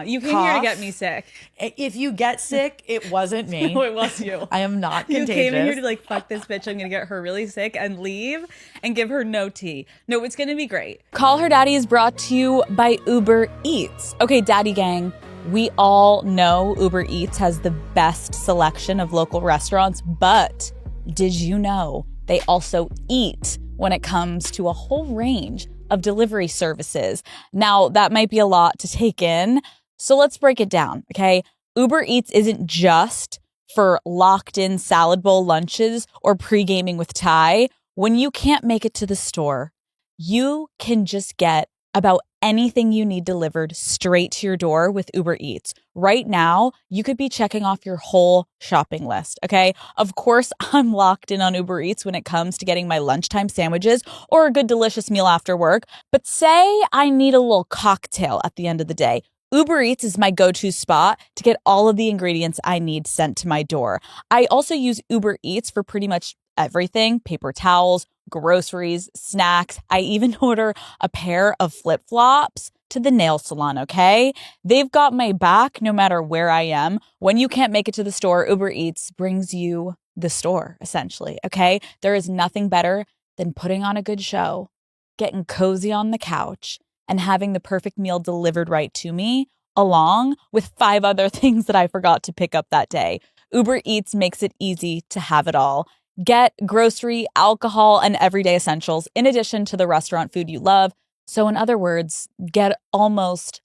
You came here to get me sick. If you get sick, it wasn't me. No, it was you. I am not You contagious. came in here to like, fuck this bitch. I'm going to get her really sick and leave and give her no tea. No, it's going to be great. Call Her Daddy is brought to you by Uber Eats. Okay, Daddy Gang, we all know Uber Eats has the best selection of local restaurants, but did you know they also eat when it comes to a whole range of delivery services? Now, that might be a lot to take in, so let's break it down, okay? Uber Eats isn't just for locked-in salad bowl lunches or pre-gaming with Ty. When you can't make it to the store, you can just get about anything you need delivered straight to your door with Uber Eats. Right now, you could be checking off your whole shopping list, okay? Of course, I'm locked in on Uber Eats when it comes to getting my lunchtime sandwiches or a good delicious meal after work. But say I need a little cocktail at the end of the day. Uber Eats is my go-to spot to get all of the ingredients I need sent to my door. I also use Uber Eats for pretty much everything: paper towels, groceries, snacks. I even order a pair of flip-flops to the nail salon, okay? They've got my back no matter where I am. When you can't make it to the store, Uber Eats brings you the store, essentially, okay? There is nothing better than putting on a good show, getting cozy on the couch, and having the perfect meal delivered right to me, along with 5 other things that I forgot to pick up that day. Uber Eats makes it easy to have it all. Get grocery, alcohol, and everyday essentials in addition to the restaurant food you love. So in other words, get almost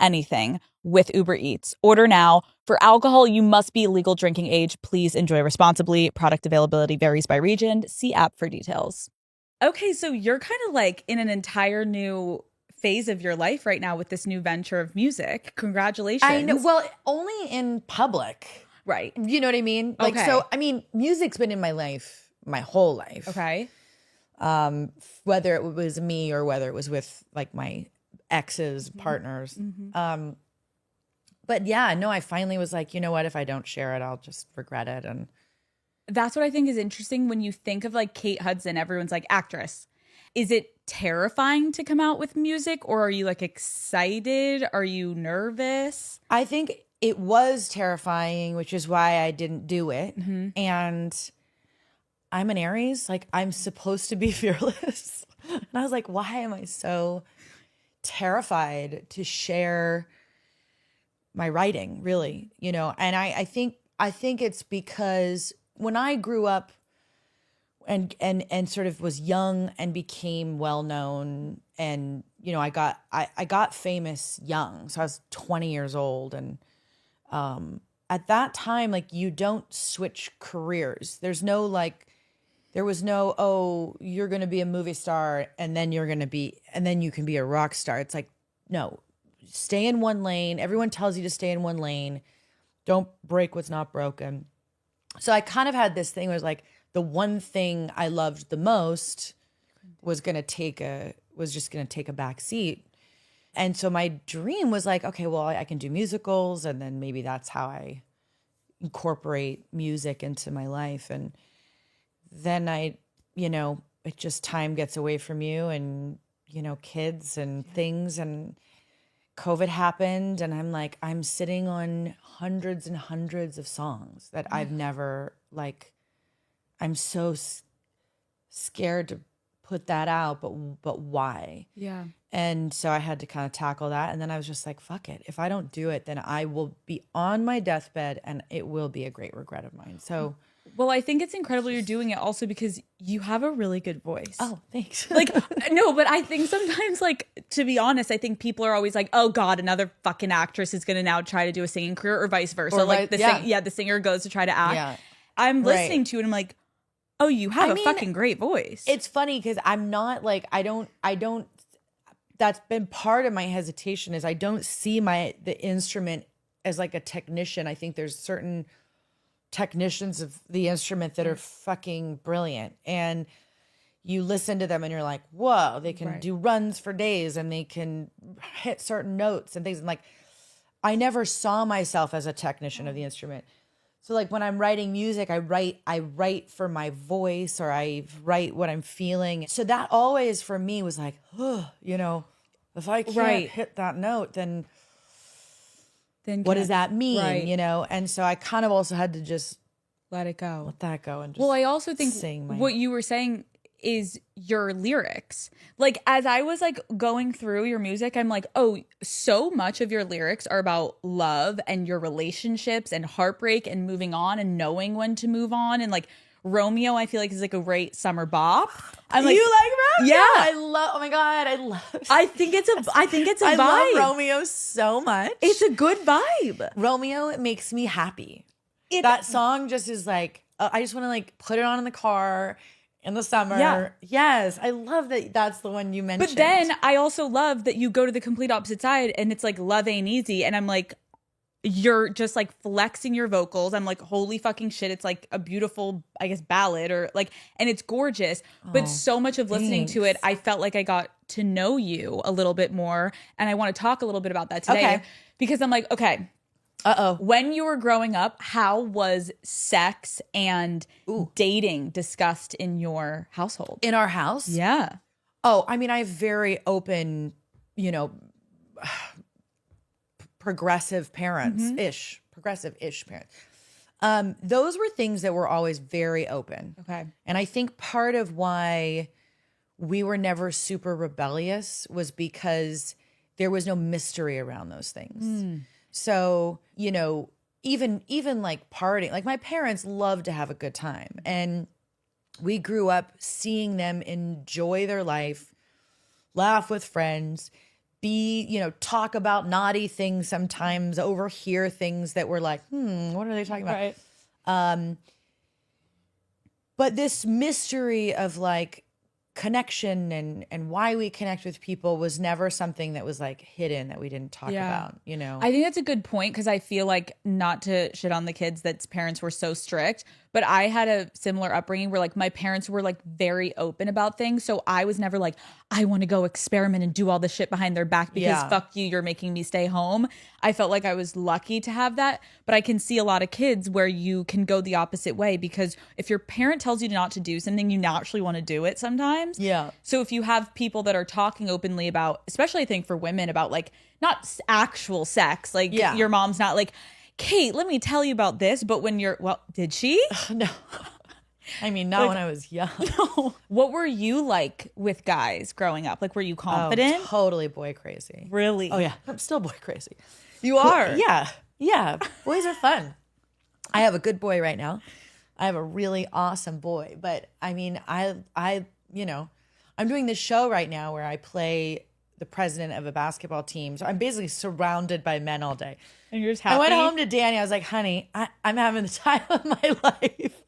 anything with Uber Eats. Order now. For alcohol, you must be legal drinking age. Please enjoy responsibly. Product availability varies by region. See app for details. Okay, so you're kind of like in an entire new phase of your life right now with this new venture of music. Congratulations. I know. Well, only in public. Right. You know what I mean? Like, Okay. so, I mean, music's been in my life, my whole life. Okay. Whether it was me or whether it was with like my ex's partners. But yeah, no, I finally was like, you know what? If I don't share it, I'll just regret it. And That's what I think is interesting when you think of like Kate Hudson, everyone's like actress. Is it terrifying to come out with music, or are you like excited? Are you nervous? I think it was terrifying, which is why I didn't do it. And I'm an Aries. Like, I'm supposed to be fearless. And I was like, why am I so terrified to share my writing, really? You know, and I think it's because when I grew up and sort of was young and became well known, and you know, I got famous young. So I was 20 years old, and at that time, like, you don't switch careers. There was no, oh, you're going to be a movie star and then you can be a rock star. It's like, no, stay in one lane. Everyone tells you to stay in one lane. Don't break what's not broken. So I kind of had this thing where it was like, the one thing I loved the most was just going to take a back seat. And so my dream was like, okay, well, I can do musicals, and then maybe that's how I incorporate music into my life. And then it just, time gets away from you, and, you know, kids and things, and COVID happened, and I'm like, I'm sitting on hundreds and hundreds of songs that I've never, like, I'm so scared to put that out, but why? Yeah. And so I had to kind of tackle that. And then I was just like, fuck it. If I don't do it, then I will be on my deathbed, and it will be a great regret of mine. So, well, I think it's incredible you're doing it also because you have a really good voice. oh, thanks. Like, no, but I think sometimes, like, to be honest, I think people are always like, oh God, another fucking actress is going to now try to do a singing career, or vice versa. Or like yeah. the singer goes to try to act. Yeah. I'm Right. listening to it and I'm like, oh, you have a fucking great voice. It's funny because I'm not like, I don't, that's been part of my hesitation, is I don't see the instrument as like a technician. I think there's certain technicians of the instrument that are fucking brilliant. And, you listen to them and you're like, whoa, they can do runs for days and they can hit certain notes and things. And like, I never saw myself as a technician of the instrument. So like when I'm writing music, I write for my voice, or I write what I'm feeling. So that always for me was like, oh, you know, if I can't hit that note, then what does that mean? Right. You know? And so I kind of also had to just let it go. Let that go and just Well, I also think what you were saying is your lyrics. Like, as I was like going through your music, I'm like, oh, so much of your lyrics are about love and your relationships and heartbreak and moving on and knowing when to move on. And like Romeo, I feel like is like a great summer bop. I'm like, you like Romeo? Yeah, I love. Oh my god, I love. I think it's a vibe. I love Romeo so much. It's a good vibe. Romeo, it makes me happy. That song just is like, I just want to like put it on in the car in the summer. Yeah. Yes, I love that. That's the one you mentioned. But then I also love that you go to the complete opposite side and it's like Love Ain't Easy. And I'm like, you're just like flexing your vocals. I'm like, holy fucking shit. It's like a beautiful, I guess, ballad or like, and it's gorgeous. But so much of listening to it, I felt like I got to know you a little bit more. And I want to talk a little bit about that today because I'm like, okay. When you were growing up, how was sex and dating discussed in your household? In our house? Yeah. Oh, I mean, I have very open, you know, progressive parents-ish, progressive-ish parents. Those were things that were always very open. Okay. And I think part of why we were never super rebellious was because there was no mystery around those things. So, you know, even like partying, like my parents loved to have a good time. And we grew up seeing them enjoy their life, laugh with friends, you know, talk about naughty things sometimes, overhear things that were like, what are they talking about? Right. But this mystery of like connection and why we connect with people was never something that was like hidden that we didn't talk about, you know? I think that's a good point because I feel like, not to shit on the kids that's parents were so strict, but I had a similar upbringing where like my parents were like very open about things. So I was never like, I want to go experiment and do all this shit behind their back because fuck you, you're making me stay home. I felt like I was lucky to have that, but I can see a lot of kids where you can go the opposite way because if your parent tells you not to do something, you naturally want to do it sometimes. Yeah. So if you have people that are talking openly about, especially I think for women, about like not actual sex, like your mom's not like, Kate, let me tell you about this. But when you're, well, did she? No. I mean, not when I was young. No. What were you like with guys growing up? Like, were you confident? Oh, totally boy crazy. Really? Oh, yeah. I'm still boy crazy. You are? Yeah. Yeah. Boys are fun. I have a good boy right now. I have a really awesome boy. But I mean, I you know, I'm doing this show right now where I play the president of a basketball team. So I'm basically surrounded by men all day. And you're just happy? I went home to Danny. I was like, honey, I'm having the time of my life.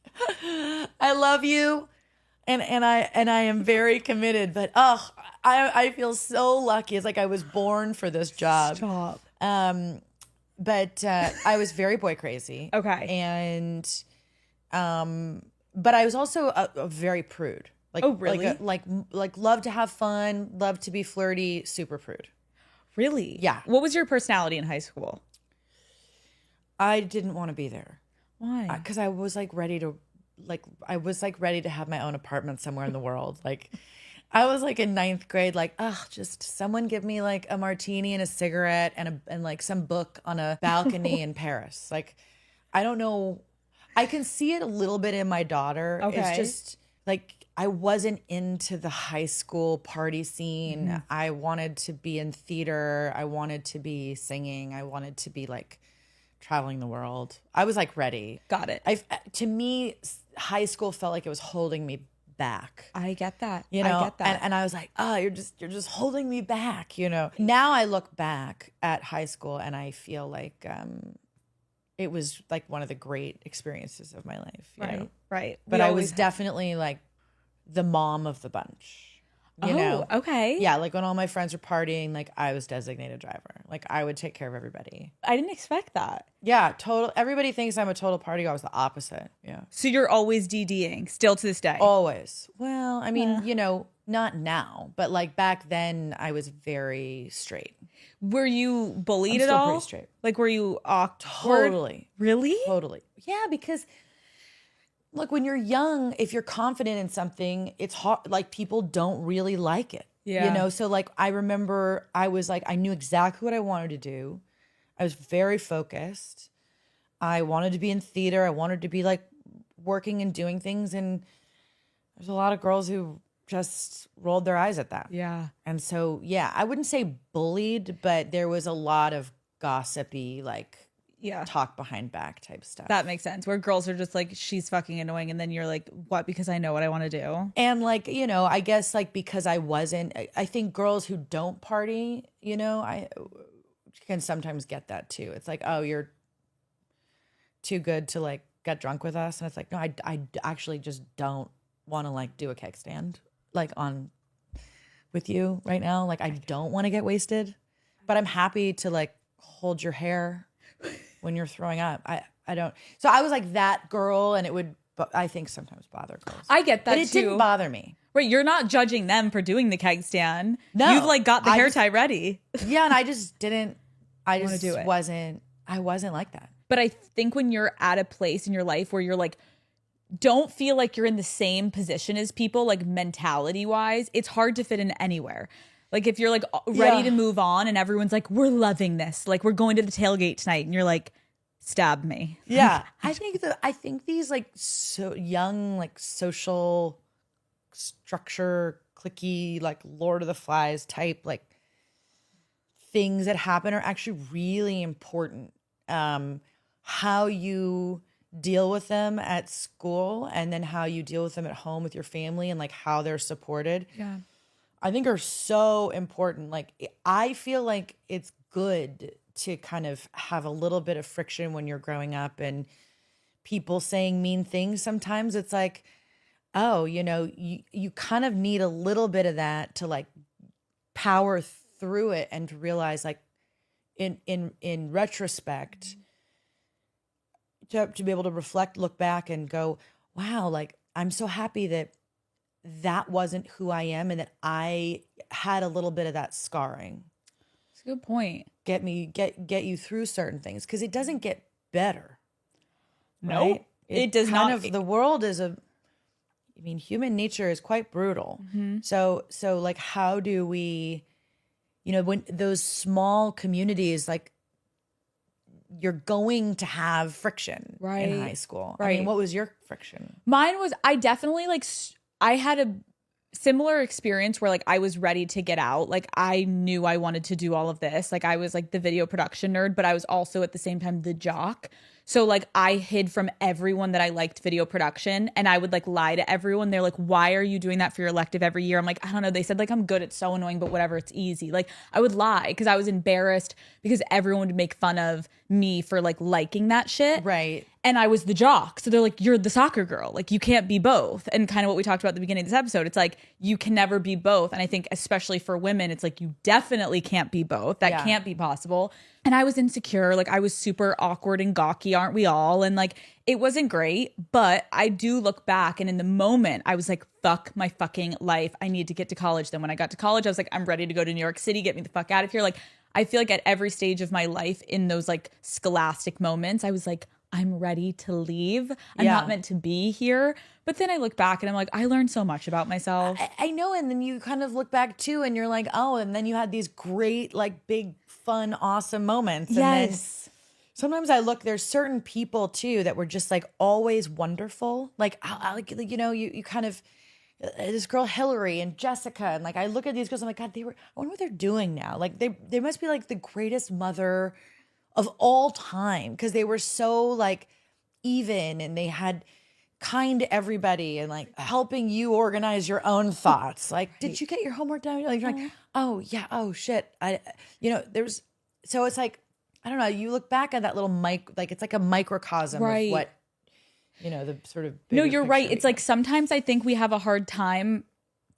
I love you. And I am very committed. But I feel so lucky. It's like I was born for this job. Stop. But I was very boy crazy. Okay. And but I was also a very prude. Like, oh, really? Like love to have fun, love to be flirty, super prude. Really? Yeah. What was your personality in high school? I didn't want to be there. Why? Because I was like ready to have my own apartment somewhere in the world. Like I was like in 9th grade, like, just someone give me like a martini and a cigarette and like some book on a balcony in Paris. Like, I don't know. I can see it a little bit in my daughter. Okay. It's just like, I wasn't into the high school party scene. Mm-hmm. I wanted to be in theater. I wanted to be singing. I wanted to be like traveling the world. I was like ready. Got it. To me, high school felt like it was holding me back. I get that. You know, I get that. And I was like, you're just holding me back. You know. Now I look back at high school and I feel like it was like one of the great experiences of my life. You know? Right. But I was definitely like the mom of the bunch. You know? Okay. Yeah, like when all my friends were partying, like I was designated driver. Like I would take care of everybody. I didn't expect that. Yeah, total. Everybody thinks I'm a total party girl. I was the opposite. Yeah. So you're always DDing still to this day? Always. Well, I mean, you know, not now, but like back then I was very straight. Were you bullied I'm at still all? pretty straight. Like, were you awkward? Totally. Really? Totally. Yeah, because look, when you're young, if you're confident in something, it's hard. Like people don't really like it. Yeah. You know, so like I remember I was like, I knew exactly what I wanted to do. I was very focused. I wanted to be in theater. I wanted to be like working and doing things. And there's a lot of girls who just rolled their eyes at that. Yeah. And so, yeah, I wouldn't say bullied, but there was a lot of gossipy, like, talk behind back type stuff. That makes sense. Where girls are just like, she's fucking annoying. And then you're like, what? Because I know what I want to do. And like, you know, I guess like because I think girls who don't party, you know, I can sometimes get that too. It's like, oh, you're too good to like get drunk with us. And it's like, no, I actually just don't want to like do a keg stand like on with you right now. Like I don't want to get wasted, but I'm happy to like hold your hair when you're throwing up. I don't. So I was like that girl, and it would, I think, sometimes bother girls. I get that but it too. didn't bother me. Right, you're not judging them for doing the keg stand. No, you've like got the hair tie ready. Yeah, and I just didn't. I Wanna just do it. wasn't. I wasn't like that. But I think when you're at a place in your life where you're like, don't feel like you're in the same position as people, like mentality wise, it's hard to fit in anywhere. Like if you're like ready to move on and everyone's like, we're loving this, like we're going to the tailgate tonight, and you're like, stab me. Yeah. I think these like so young, like social structure, cliquey, like Lord of the Flies type, like things that happen are actually really important. How you deal with them at school and then how you deal with them at home with your family and like how they're supported. Yeah. I think are so important. Like I feel like it's good to kind of have a little bit of friction when you're growing up and people saying mean things. Sometimes it's like, oh, you know, you kind of need a little bit of that to like power through it and to realize like in retrospect to be able to reflect, look back and go, wow, like I'm so happy that wasn't who I am and that I had a little bit of that scarring. That's a good point. Get you through certain things because it doesn't get better. No, right? it does not. The world is human nature is quite brutal. Mm-hmm. So like, how do we, you know, when those small communities, like you're going to have friction in high school. Right. I mean, what was your friction? Mine was, I definitely like, I had a similar experience where like I was ready to get out. Like I knew I wanted to do all of this. Like I was like the video production nerd, but I was also at the same time the jock. So like I hid from everyone that I liked video production and I would like lie to everyone. They're like, why are you doing that for your elective every year? I'm like, I don't know. They said like, I'm good. It's so annoying, but whatever. It's easy. Like I would lie because I was embarrassed because everyone would make fun of me for like liking that shit. Right. And I was the jock. So they're like, you're the soccer girl. Like you can't be both. And kind of what we talked about at the beginning of this episode, it's like, you can never be both. And I think especially for women, it's like, you definitely can't be both. That can't be possible. And I was insecure. Like I was super awkward and gawky, aren't we all? And like, it wasn't great, but I do look back and in the moment I was like, fuck my fucking life. I need to get to college. Then when I got to college, I was like, I'm ready to go to New York City. Get me the fuck out of here. Like, I feel like at every stage of my life in those like scholastic moments, I was like, I'm ready to leave. I'm not meant to be here. But then I look back and I'm like, I learned so much about myself. I know. And then you kind of look back too and you're like, oh, and then you had these great, like big, fun, awesome moments. And then sometimes I look, there's certain people too that were just like always wonderful. Like, you know, you kind of, this girl Hillary and Jessica. And like, I look at these girls, I'm like, God, I wonder what they're doing now. Like they must be like the greatest mother of all time because they were so like even and they had kind to everybody and like helping you organize your own thoughts. Like, did you get your homework done? Like, you're like, oh yeah, oh shit. So it's like, I don't know. You look back at that little like it's like a microcosm of what, you know, the sort of. No, you're right. It's like sometimes I think we have a hard time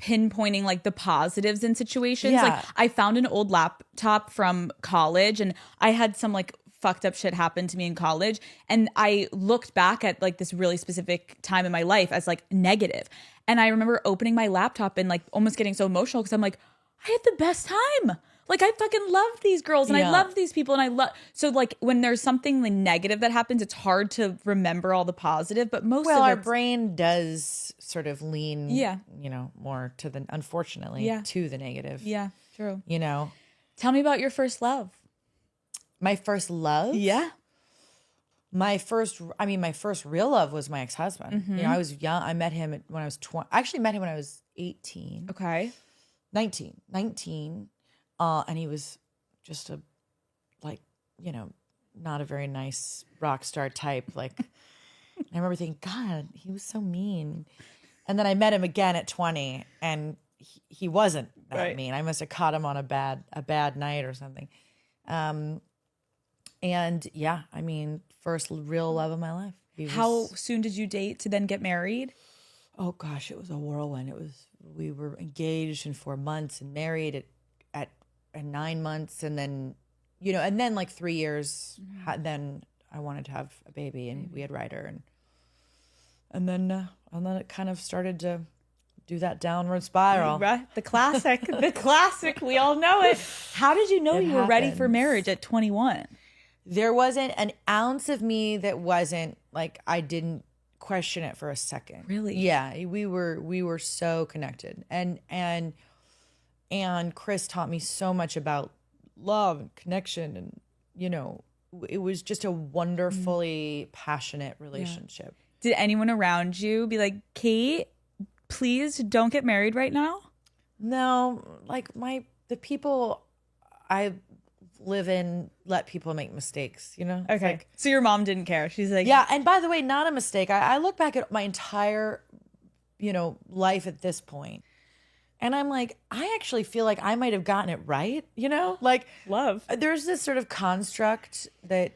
pinpointing like the positives in situations. Yeah. Like I found an old laptop from college and I had some like fucked up shit happen to me in college. And I looked back at like this really specific time in my life as like negative. And I remember opening my laptop and like almost getting so emotional because I'm like, I had the best time. Like I fucking love these girls and I love these people and I love, so like when there's something like negative that happens, it's hard to remember all the positive, but most of our it's, brain does sort of lean, Yeah. you know, more to the, unfortunately, to the negative. Yeah, true. You know, Tell me about your first love. my first love. Yeah. My first real love was my ex-husband. You know, I was young. I met him when I was 20. I actually met him when I was 18. Okay. 19. And he was just a, like, you know, not a very nice rock star type. Like, I remember thinking, God, he was so mean. And then I met him again at 20 and he wasn't that mean. I must have caught him on a bad night or something. And yeah, I mean, first real love of my life. How soon did you date to then get married? Oh gosh, it was a whirlwind. We were engaged in 4 months and married at 9 months, and then, you know, and then like 3 years. Then I wanted to have a baby, and we had Ryder, and then it kind of started to do that downward spiral. Right. The classic, the classic. We all know it. How did you know you were ready for marriage at 21? There wasn't an ounce of me that wasn't like, I didn't question it for a second. Really? Yeah, we were so connected, and Chris taught me so much about love and connection, and you know, it was just a wonderfully passionate relationship. Did anyone around you be like, Kate, please don't get married right now? No, like the people I live in let people make mistakes, you know? It's Okay. like, So your mom didn't care. She's like, yeah, and by the way, not a mistake. I look back at my entire, you know, life at this point, and I'm like, I actually feel like I might have gotten it right, you know? Like, love. there's this sort of construct that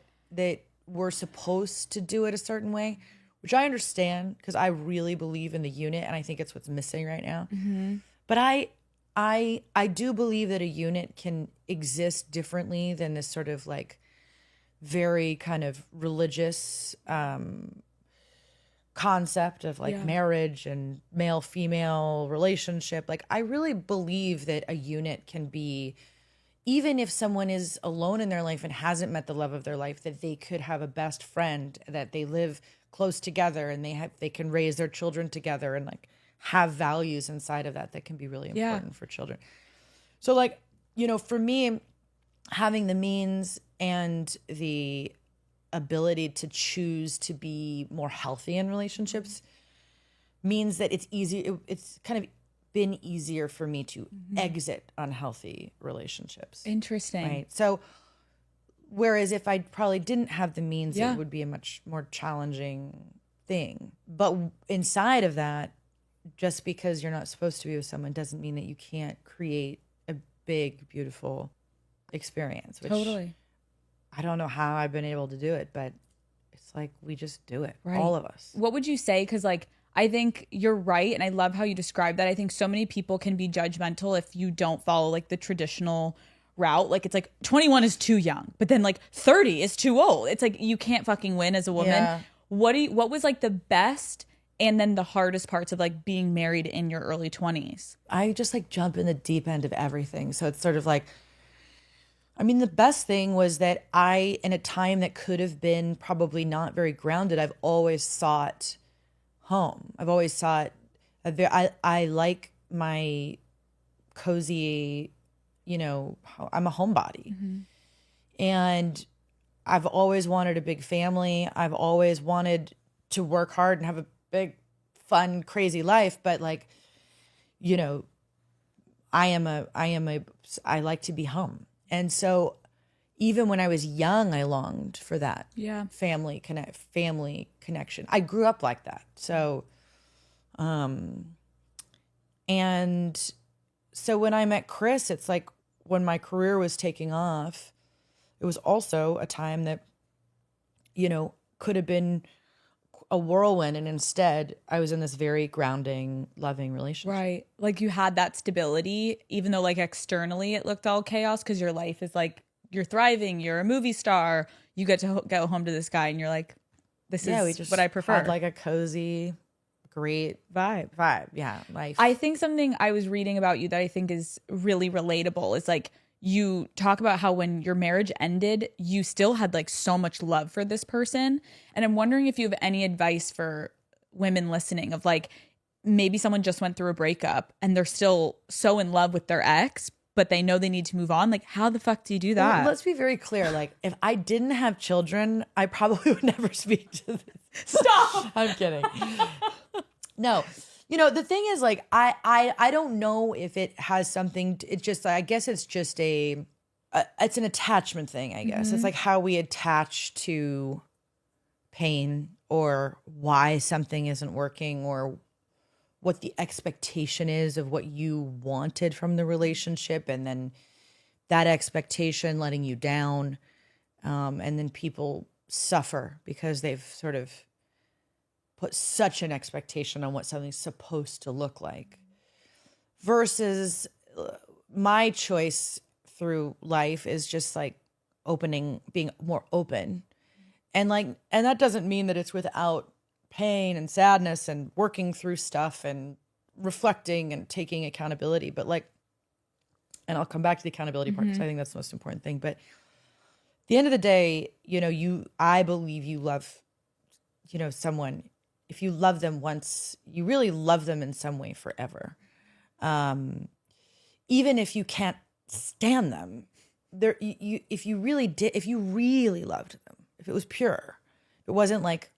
we're supposed to do it a certain way, which I understand because I really believe in the unit, and I think it's what's missing right now. But I do believe that a unit can exist differently than this sort of like very kind of religious concept of like marriage and male-female relationship. Like, I really believe that a unit can be, even if someone is alone in their life and hasn't met the love of their life, that they could have a best friend, that they live close together, and they can raise their children together, and like have values inside of that can be really important for children. So like, you know, for me, having the means and the ability to choose to be more healthy in relationships means that it's easy. It's kind of been easier for me to exit unhealthy relationships. Interesting. Right. So whereas if I probably didn't have the means, it would be a much more challenging thing. But inside of that, just because you're not supposed to be with someone doesn't mean that you can't create a big, beautiful experience. Which Totally. I don't know how I've been able to do it, but it's like we just do it, all of us. What would you say? Because like, I think you're right. And I love how you describe that. I think so many people can be judgmental if you don't follow like the traditional route. Like, it's like 21 is too young, but then like 30 is too old. It's like you can't fucking win as a woman. Yeah. What was like the best and then the hardest parts of like being married in your early 20s? I just like jump in the deep end of everything. So it's sort of like, I mean, the best thing was that I, in a time that could have been probably not very grounded, I've always sought home. I've always sought, I like my cozy, you know, I'm a homebody. And I've always wanted a big family. I've always wanted to work hard and have a big, fun, crazy life. But like, you know, I like to be home. And so even when I was young, I longed for that family connection. I grew up like that. So, and so when I met Chris, it's like when my career was taking off, it was also a time that, you know, could have been a whirlwind, and instead I was in this very grounding, loving relationship. Right. Like you had that stability, even though like externally it looked all chaos because your life is like you're thriving, you're a movie star, you get to go home to this guy and you're like, this is what I prefer. Had like a cozy, great vibe. Yeah. Life. I think something I was reading about you that I think is really relatable is like you talk about how when your marriage ended, you still had like so much love for this person. And I'm wondering if you have any advice for women listening of like maybe someone just went through a breakup and they're still so in love with their ex, but they know they need to move on. Like, how the fuck do you do that? Well, let's be very clear. Like, if I didn't have children, I probably would never speak to this. Stop. I'm kidding. No. You know, the thing is, like, I don't know if it has something, it's just, I guess it's just it's an attachment thing, I guess. It's like how we attach to pain or why something isn't working or what the expectation is of what you wanted from the relationship, and then that expectation letting you down. And then people suffer because they've sort of put such an expectation on what something's supposed to look like. Versus my choice through life is just like being more open. And that doesn't mean that it's without pain and sadness and working through stuff and reflecting and taking accountability. But like, and I'll come back to the accountability part because I think that's the most important thing. But at the end of the day, you know, I believe you love, you know, someone. If you love them once, you really love them in some way forever. Even if you can't stand them, if you really loved them, if it was pure, it wasn't like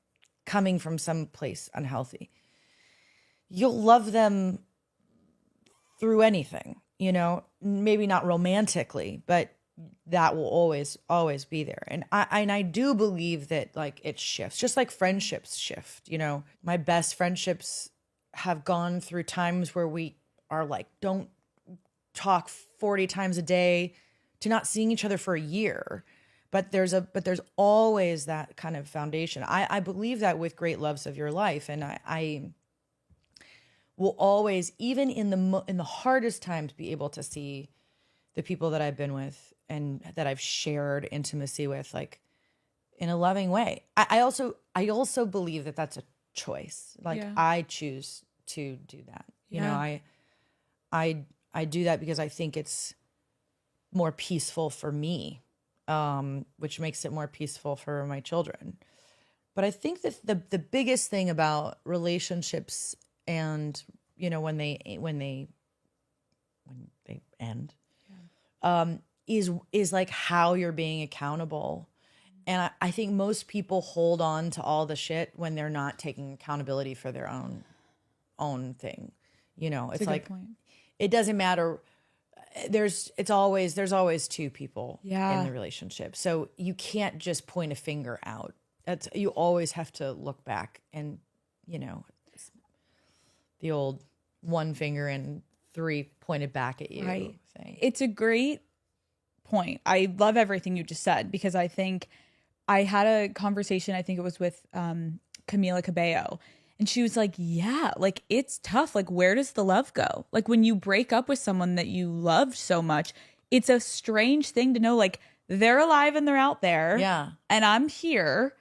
coming from some place unhealthy, you'll love them through anything, you know, maybe not romantically, but that will always be there. And I do believe that like it shifts, just like friendships shift, you know. My best friendships have gone through times where we are like, don't talk 40 times a day to not seeing each other for a year. But there's always that kind of foundation. I believe that with great loves of your life. And I will always, even in the hardest times, be able to see the people that I've been with and that I've shared intimacy with, like in a loving way. I also believe that that's a choice. Like I choose to do that. You know, I do that because I think it's more peaceful for me, which makes it more peaceful for my children. But I think that the biggest thing about relationships and, you know, when they end, is like how you're being accountable. And I think most people hold on to all the shit when they're not taking accountability for their own thing. You know, it's like, it doesn't matter. There's always two people in the relationship. So you can't just point a finger out. You always have to look back and, you know, the old one finger and three pointed back at you thing. It's a great point. I love everything you just said because I think I had a conversation, I think it was with Camila Cabello, and she was like, yeah, like it's tough. Like, where does the love go? Like when you break up with someone that you loved so much, it's a strange thing to know, like they're alive and they're out there. Yeah. And I'm here.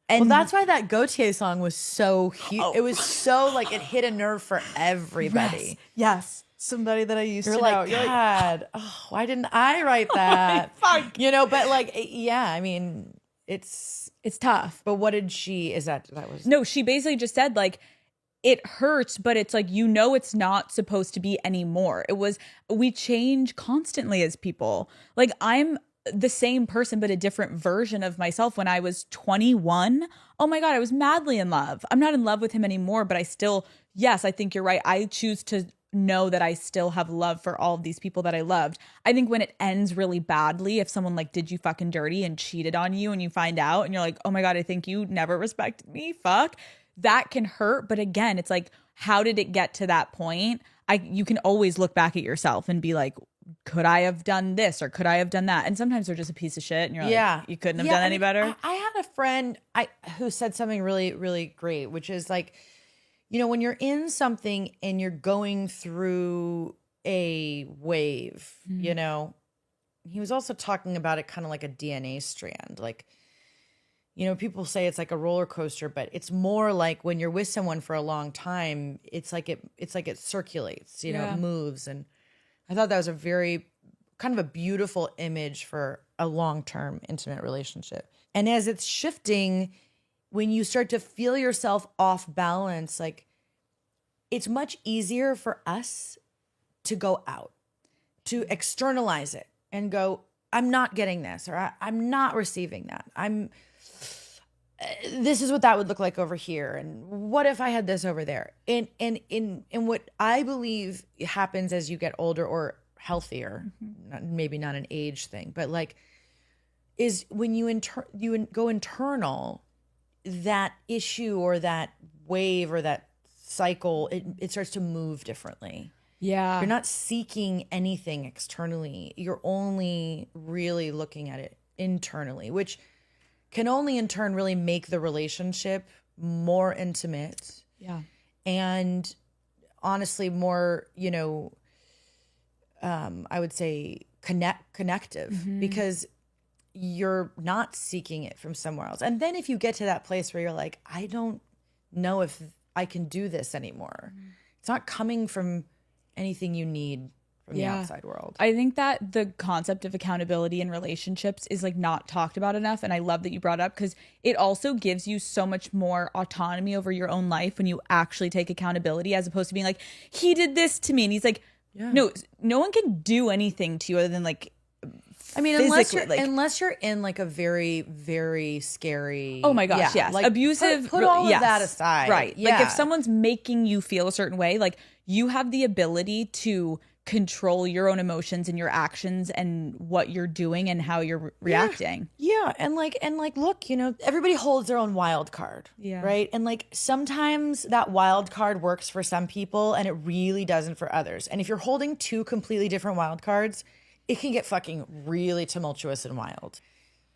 And well, that's why that Gautier song was so huge. It was so like, it hit a nerve for everybody. Yes. Somebody that I used to know. Like, God, why didn't I write that? Fuck. You know, but like, yeah, I mean, it's tough. But what did she, No, she basically just said like, it hurts, but it's like, you know, it's not supposed to be anymore. We change constantly as people. Like I'm the same person, but a different version of myself. When I was 21, oh my God, I was madly in love. I'm not in love with him anymore, but I still, yes, I think you're right. I choose to know that I still have love for all of these people that I loved. I think when it ends really badly, if someone like did you fucking dirty and cheated on you and you find out and you're like, oh my God, I think you never respected me, fuck, that can hurt. But again, it's like, how did it get to that point? You can always look back at yourself and be like, could I have done this or could I have done that? And sometimes they're just a piece of shit and you're like, you couldn't have done any better. I had a friend who said something really, really great, which is like, you know, when you're in something and you're going through a wave, you know, he was also talking about it kind of like a DNA strand. Like, you know, people say it's like a roller coaster, but it's more like when you're with someone for a long time, it's like it circulates, you know, it moves. And I thought that was a very kind of a beautiful image for a long-term intimate relationship. And as it's shifting, when you start to feel yourself off balance, like it's much easier for us to go out, to externalize it and go, I'm not getting this, or I'm not receiving that. This is what that would look like over here. And what if I had this over there? And what I believe happens as you get older or healthier, maybe not an age thing, but like, is when you go internal, that issue or that wave or that cycle, it starts to move differently. Yeah. You're not seeking anything externally. You're only really looking at it internally, which can only in turn really make the relationship more intimate. Yeah. And honestly, more, you know, I would say connective, because you're not seeking it from somewhere else. And then if you get to that place where you're like, I don't know if I can do this anymore. It's not coming from anything you need from the outside world. I think that the concept of accountability in relationships is like not talked about enough. And I love that you brought it up because it also gives you so much more autonomy over your own life when you actually take accountability, as opposed to being like, he did this to me. And he's like, no one can do anything to you other than like, I mean, unless you're in like a very, very scary. Oh my gosh, yes. Like Abusive. Put all of that aside. Right. Yeah. Like if someone's making you feel a certain way, like you have the ability to control your own emotions and your actions and what you're doing and how you're reacting. Yeah. And like, look, you know, everybody holds their own wild card. Yeah. Right. And like sometimes that wild card works for some people and it really doesn't for others. And if you're holding two completely different wild cards, it can get fucking really tumultuous and wild.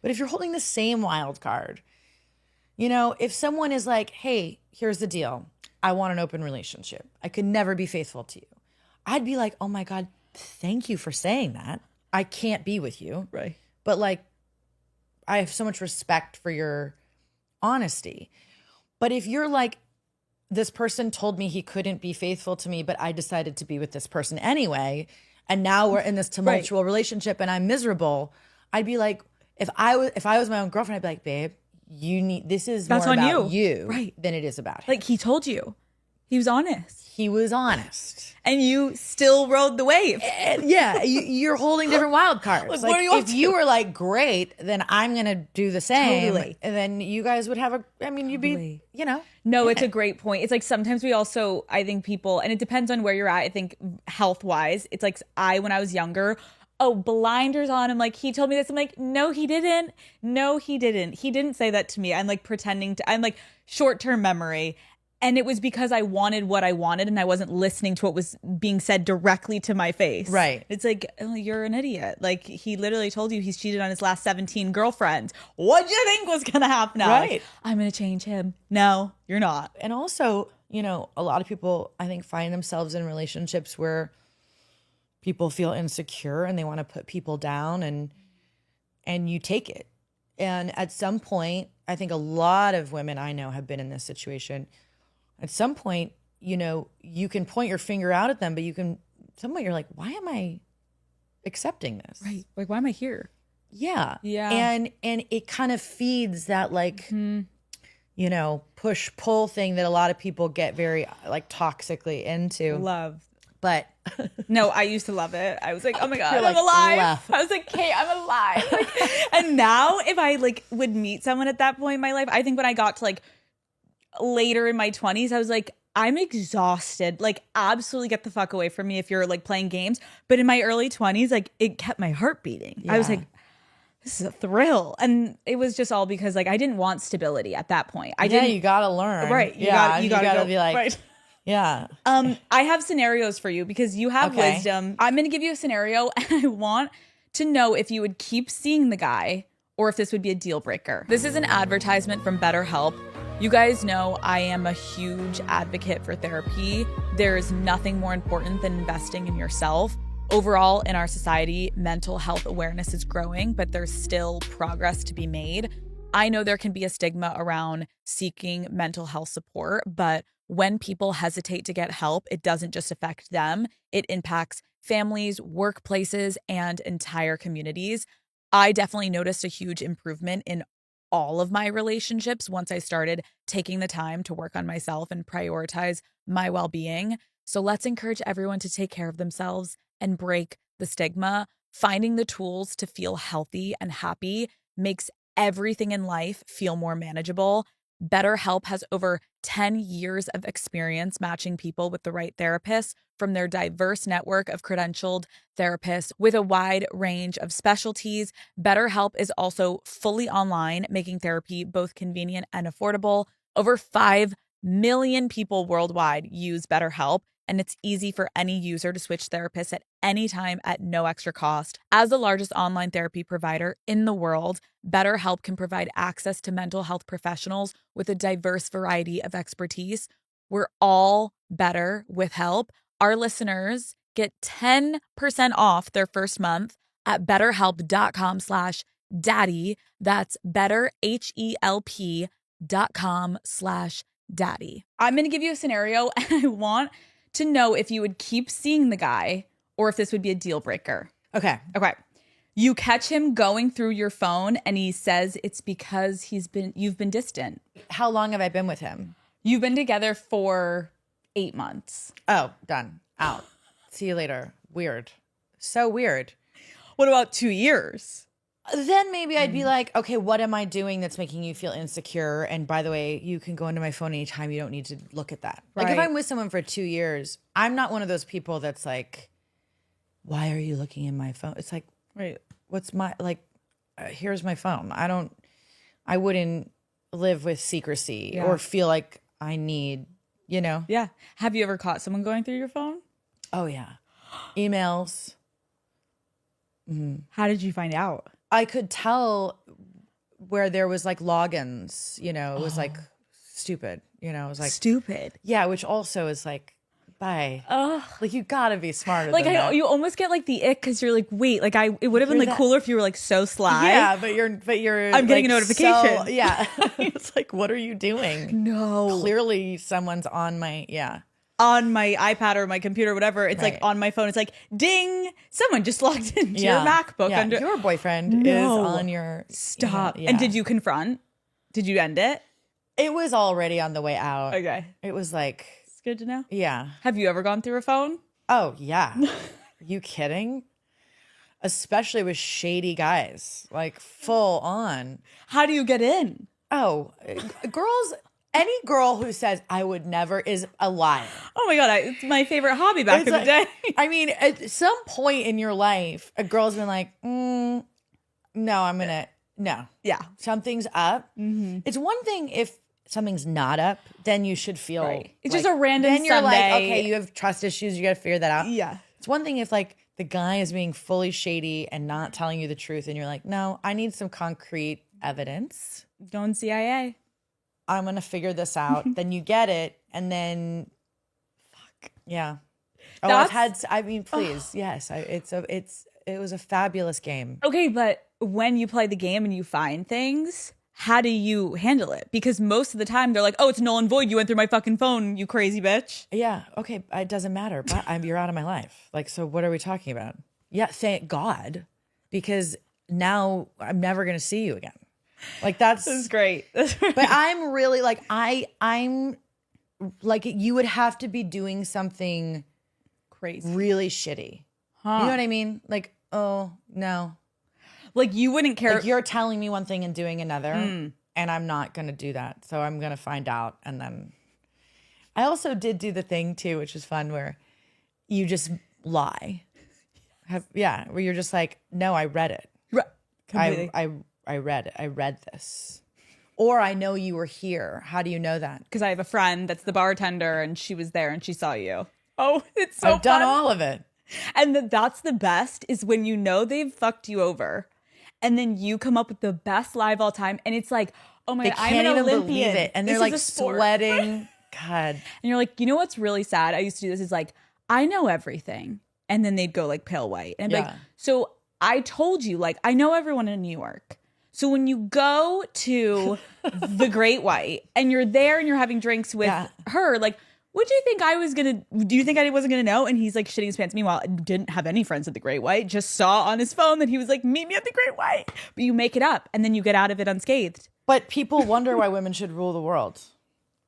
But if you're holding the same wild card, you know, if someone is like, hey, here's the deal. I want an open relationship. I could never be faithful to you. I'd be like, oh my God, thank you for saying that. I can't be with you. Right. But like, I have so much respect for your honesty. But if you're like, this person told me he couldn't be faithful to me, but I decided to be with this person anyway, and now we're in this tumultuous relationship and I'm miserable, I'd be like, if I was my own girlfriend, I'd be like, babe, this is that's more on about you. Right. Than it is about him. Like he told you. He was honest. He was honest. And you still rode the wave. And yeah, you're holding different wild cards. Like, what are you up if to? you were like, great, then I'm going to do the same. Totally. And then you guys would have you'd be, you know. No, it's a great point. It's like sometimes we also, I think people, and it depends on where you're at, I think health-wise, it's like when I was younger, blinders on. I'm like, he told me this. I'm like, no, he didn't. No, he didn't. He didn't say that to me. I'm like I'm like short-term memory. And it was because I wanted what I wanted and I wasn't listening to what was being said directly to my face. Right. It's like, oh, you're an idiot. Like he literally told you he's cheated on his last 17 girlfriends. What'd you think was going to happen now? Right. Like, I'm going to change him. No, you're not. And also, you know, a lot of people, I think, find themselves in relationships where people feel insecure and they want to put people down and you take it. And at some point, I think a lot of women I know have been in this situation. At some point, you know, you can point your finger out at them, but some point you're like, why am I accepting this? Right. Like, why am I here? Yeah. Yeah. And it kind of feeds that like, you know, push-pull thing that a lot of people get very like toxically into. Love. But no, I used to love it. I was like, oh my God, You're I'm like, alive. laugh. I was like, hey, I'm alive. Like, and now if I like would meet someone at that point in my life, I think when I got to like later in my 20s, I was like, I'm exhausted. Like, absolutely get the fuck away from me if you're like playing games. But in my early 20s, like it kept my heart beating. I was like, this is a thrill. And it was just all because like I didn't want stability at that point. you gotta learn. Right. You gotta be like, right. Yeah. I have scenarios for you because you have Okay. wisdom. I'm going to give you a scenario and I want to know if you would keep seeing the guy or if this would be a deal breaker. This is an advertisement from BetterHelp. You guys know I am a huge advocate for therapy. There is nothing more important than investing in yourself. Overall, in our society, mental health awareness is growing, but there's still progress to be made. I know there can be a stigma around seeking mental health support, but when people hesitate to get help, it doesn't just affect them, it impacts families, workplaces, and entire communities. I definitely noticed a huge improvement in all of my relationships once I started taking the time to work on myself and prioritize my well-being. So let's encourage everyone to take care of themselves and break the stigma. Finding the tools to feel healthy and happy makes everything in life feel more manageable. BetterHelp has over 10 years of experience matching people with the right therapist from their diverse network of credentialed therapists with a wide range of specialties. BetterHelp is also fully online, making therapy both convenient and affordable. Over 5 million people worldwide use BetterHelp, and it's easy for any user to switch therapists at any time at no extra cost. As the largest online therapy provider in the world, BetterHelp can provide access to mental health professionals with a diverse variety of expertise. We're all better with help. Our listeners get 10% off their first month at betterhelp.com/daddy. That's betterhelp.com/daddy. I'm going to give you a scenario and I want to know if you would keep seeing the guy or if this would be a deal breaker. Okay. Okay. You catch him going through your phone and he says it's because you've been distant. How long have I been with him? You've been together for 8 months. Oh, done. Out. See you later. Weird. So weird. What about 2 years? Then maybe I'd be like, okay, what am I doing that's making you feel insecure? And by the way, you can go into my phone anytime. You don't need to look at that. Like if Right. I'm with someone for 2 years, I'm not one of those people that's like, why are you looking in my phone? It's like, Right. what's my, like, here's my phone. I wouldn't live with secrecy Yeah. or feel like I need, you know? Yeah. Have you ever caught someone going through your phone? Oh, yeah. Emails. How did you find out? I could tell where there was like logins, you know, it was like stupid, you know, it was like, Stupid. yeah, which also is like, bye. Ugh. Like you gotta be smarter Like than that. you almost get like the ick because you're like, wait, like it would have been You're like that- cooler if you were like so sly. Yeah, but you're I'm getting like, a notification. so- yeah. It's like, what are you doing? No. Clearly someone's on my, yeah. On my iPad or my computer, whatever, it's like Right. on my phone. It's like, ding! Someone just logged into Yeah. your MacBook. Yeah. Under Your boyfriend is No. on your Stop. Yeah. And did you confront? Did you end it? It was already on the way out. Okay, It was like, it's good to know. yeah. Have you ever gone through a phone? Oh, yeah. Are you kidding? Especially with shady guys, like full on. How do you get in? Oh, girls, any girl who says I would never is a liar. Oh my god, it's my favorite hobby back It's in the day. I mean, at some point in your life, a girl's been like, no, no. Yeah. Something's up. It's one thing if something's not up, then you should feel Right. It's like- just a random Then you're like, Sunday. okay, you have trust issues. You got to figure that out. Yeah. It's one thing if like the guy is being fully shady and not telling you the truth, and you're like, no, I need some concrete evidence. Going CIA. I'm gonna figure this out. Then you get it, and then, fuck, yeah. Oh, I've That's- had. I mean, please, yes. It was a fabulous game. Okay, but when you play the game and you find things, how do you handle it? Because most of the time they're like, oh, it's null and void. You went through my fucking phone, you crazy bitch. Yeah. Okay. It doesn't matter. But you're out of my life. Like, so what are we talking about? Yeah. Thank God, because now I'm never gonna see you again. Like that's great. That's great. But I'm really like I'm like you would have to be doing something Crazy. really shitty. Huh. You know what I mean? Like, oh no. Like you wouldn't care. Like you're telling me one thing and doing another, and I'm not gonna do that. So I'm gonna find out, and then I also did do the thing too, which is fun, where you just lie. Where you're just like, no, I read it. Completely. I read this. Or I know you were here. How do you know that? Because I have a friend that's the bartender and she was there and she saw you. Oh, it's so I've done fun. all of it. And that's the best is when you know they've fucked you over. And then you come up with the best lie of all time. And it's like, oh my They God, can't I'm an even Olympian. believe it. And they're This like is a sport. sweating. God. And you're like, you know what's really sad? I used to do this is like, I know everything. And then they'd go like pale white. And I'd be like, so I told you, like, I know everyone in New York. So when you go to the Great White and you're there and you're having drinks with her, like, what do you think I was going to, do you think I wasn't going to know? And he's like shitting his pants. Meanwhile, I didn't have any friends at the Great White, just saw on his phone that he was like, meet me at the Great White. But you make it up and then you get out of it unscathed. But people wonder why women should rule the world.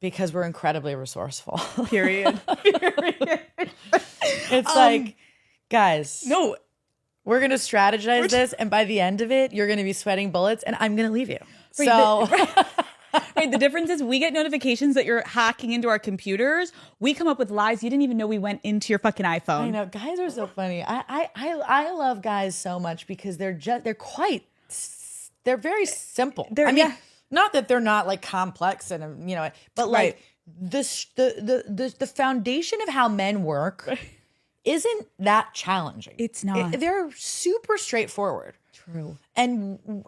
Because we're incredibly resourceful. Period. It's like, guys. No. We're going to strategize this. And by the end of it, you're going to be sweating bullets and I'm going to leave you. Right, So... Right, the difference is we get notifications that you're hacking into our computers. We come up with lies. You didn't even know we went into your fucking iPhone. I know. Guys are so funny. I love guys so much because they're very simple. Not that they're not like complex and but like the foundation of how men work isn't that challenging. It's not. They're super straightforward. True. And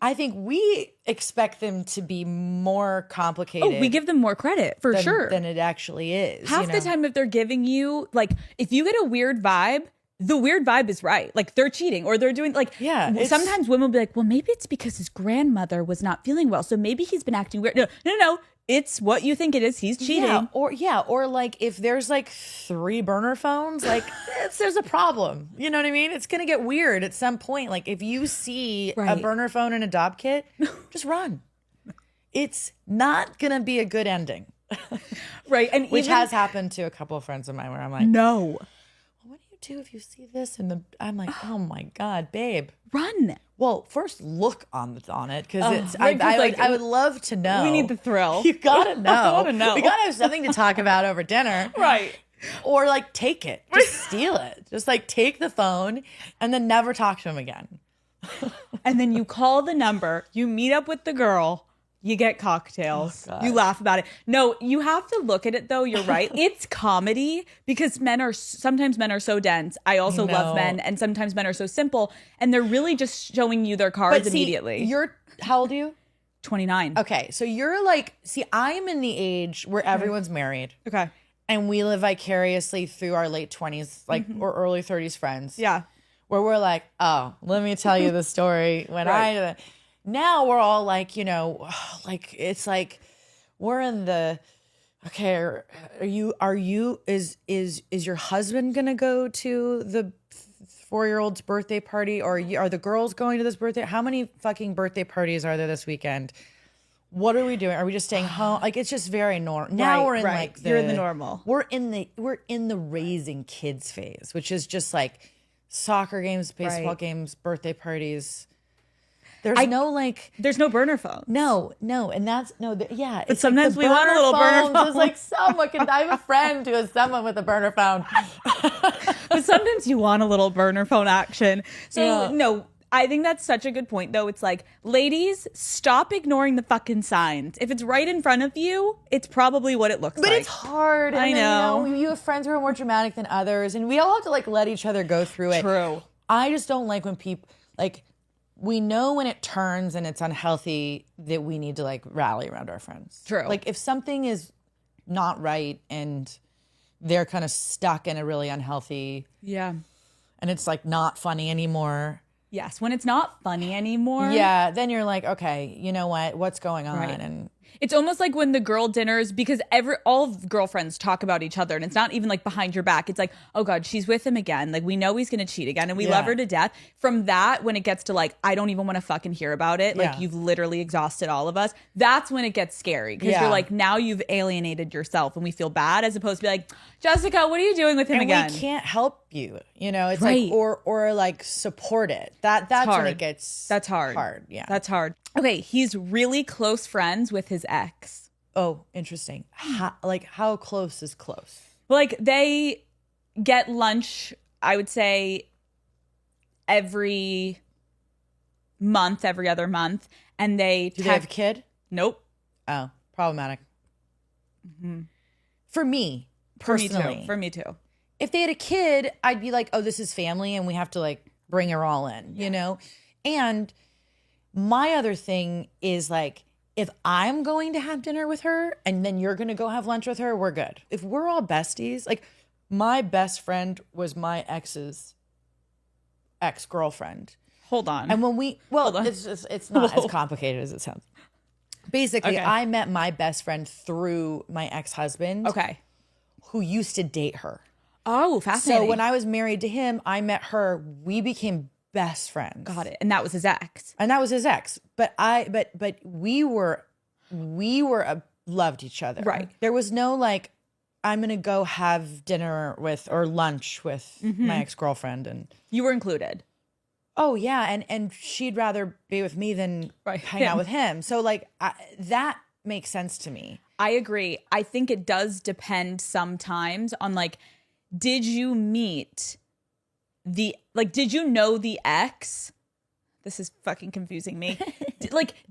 I think we expect them to be more complicated. Oh, we give them more credit for sure than it actually is. Half the time, if they're giving you like, if you get a weird vibe, the weird vibe is right. Like they're cheating or they're doing like, sometimes women will be like, well, maybe it's because his grandmother was not feeling well. So maybe he's been acting weird. No. It's what you think it is. He's cheating. Or like if there's like 3 burner phones, like there's a problem. You know what I mean? It's gonna get weird at some point. Like if you see a burner phone and a dob kit, just run. It's not gonna be a good ending. Right. And which has happened to a couple of friends of mine where I'm like, no. What do you do if you see this? And I'm like, oh my God, babe. Run. Well, first look on it because I would love to know. We need the thrill. You gotta know. I wanna know. We gotta have something to talk about over dinner, right? Or like take it, just steal it, just like take the phone and then never talk to him again. And then you call the number, you meet up with the girl. You get cocktails. You laugh about it. No, you have to look at it though. You're right. It's comedy because sometimes men are so dense. I also love men, and sometimes men are so simple, and they're really just showing you their cards immediately. How old are you? 29. Okay, so you're like, I'm in the age where everyone's married. Okay, and we live vicariously through our late 20s, like or early 30s friends. Yeah, where we're like, oh, let me tell you the story when Now we're all like, like it's like we're in the is your husband gonna go to the 4-year-old's birthday party or are the girls going to this birthday? How many fucking birthday parties are there this weekend? What are we doing? Are we just staying home? Like it's just very normal. Now we're in like you're in the normal. We're in the raising kids phase, which is just like soccer games, baseball games, birthday parties. There's no burner phone. No, and that's But sometimes we want a little burner phone. It's like someone I have a friend who has someone with a burner phone. But sometimes you want a little burner phone action. So no, I think that's such a good point though. It's like, ladies, stop ignoring the fucking signs. If it's right in front of you, it's probably what it looks like. But it's hard. I know. You have friends who are more dramatic than others, and we all have to like let each other go through it. True. I just don't like when people like. We know when it turns and it's unhealthy that we need to like rally around our friends. True. Like if something is not right and they're kind of stuck in a really unhealthy, and it's like not funny anymore. Yes, when it's not funny anymore. Yeah, then you're like, okay, you know what's going on? Right. And it's almost like when the girl dinners, because all of girlfriends talk about each other, and it's not even like behind your back. It's like, oh God, she's with him again. Like we know he's gonna cheat again, and we love her to death. From that, when it gets to like, I don't even want to fucking hear about it. Like you've literally exhausted all of us. That's when it gets scary because you're like, now you've alienated yourself, and we feel bad as opposed to be like, Jessica, what are you doing with him again? We can't help you. It's like or like support it. That's hard. when it gets hard. Yeah, that's hard. Okay, he's really close friends with his ex. Oh, interesting. How close is close? Like they get lunch, I would say every month, every other month, and they Do they have a kid? Nope. Oh, problematic. For me, personally. For me too. If they had a kid, I'd be like, oh, this is family and we have to like bring her all in, you know? And my other thing is like, if I'm going to have dinner with her and then you're going to go have lunch with her, we're good. If we're all besties, like my best friend was my ex's ex-girlfriend. Hold on. And when it's not as complicated as it sounds. Basically, Okay. I met my best friend through my ex-husband. Okay. Who used to date her. Oh, fascinating. So when I was married to him, I met her. We became best friends. Got it. And that was his ex. And that was his ex. But we loved each other. Right. There was no like, I'm gonna go have dinner with or lunch with my ex-girlfriend, and You were included. oh yeah, and she'd rather be with me than hang out with him. So like that makes sense to me. I agree. I think it does depend sometimes on like, did you meet did you know the ex? This is fucking confusing me.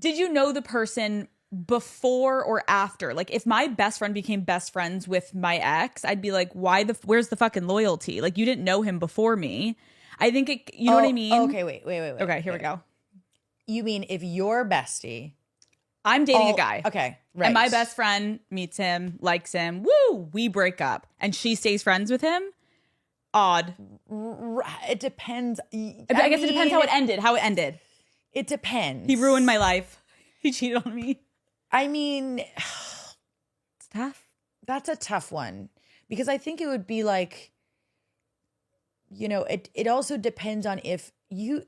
Did you know the person before or after? Like, if my best friend became best friends with my ex, I'd be like, where's the fucking loyalty? Like, you didn't know him before me. I think you know what I mean? Okay, wait. Okay, here we go. You mean if your bestie? I'm dating a guy. Okay, right. And my best friend meets him, likes him. Woo! We break up. And she stays friends with him. Odd. It depends. I guess it depends how it ended. It depends. He ruined my life. He cheated on me. I mean, It's tough. that's a tough one because I think it would be like, you know, it also depends on if you,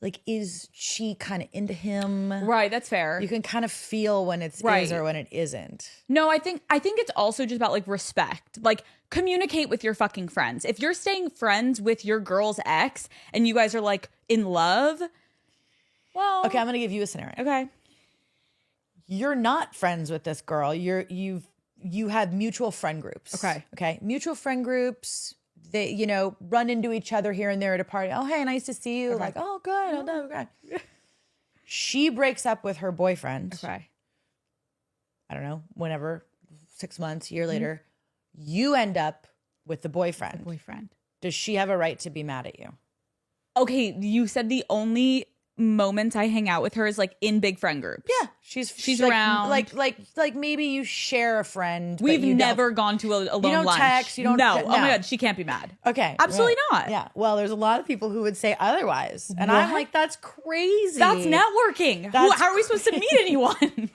like, is she kind of into him? Right, that's fair. You can kind of feel when it's is or when it isn't. No, I think it's also just about like respect. Like, communicate with your fucking friends. If you're staying friends with your girl's ex and you guys are like in love, well, Okay, I'm gonna give you a scenario. okay. You're not friends with this girl. You have mutual friend groups. Okay. Mutual friend groups. They, you know, run into each other here and there at a party. Oh, hey, nice to see you. Like, oh, good. Oh, no, good. She breaks up with her boyfriend. Okay. I don't know, whenever, 6 months, year later. You end up with the boyfriend. Does she have a right to be mad at you? Okay, you said the only moments I hang out with her is like in big friend groups. Yeah, she's like, around. Like maybe you share a friend. We've but you never gone to a lone don't lunch. text, you don't No. te- Oh my no. god, she can't be mad. Okay, Absolutely right. not. Yeah. Well, there's a lot of people who would say otherwise, and I'm What? like, that's crazy. That's networking. How are we supposed to meet anyone?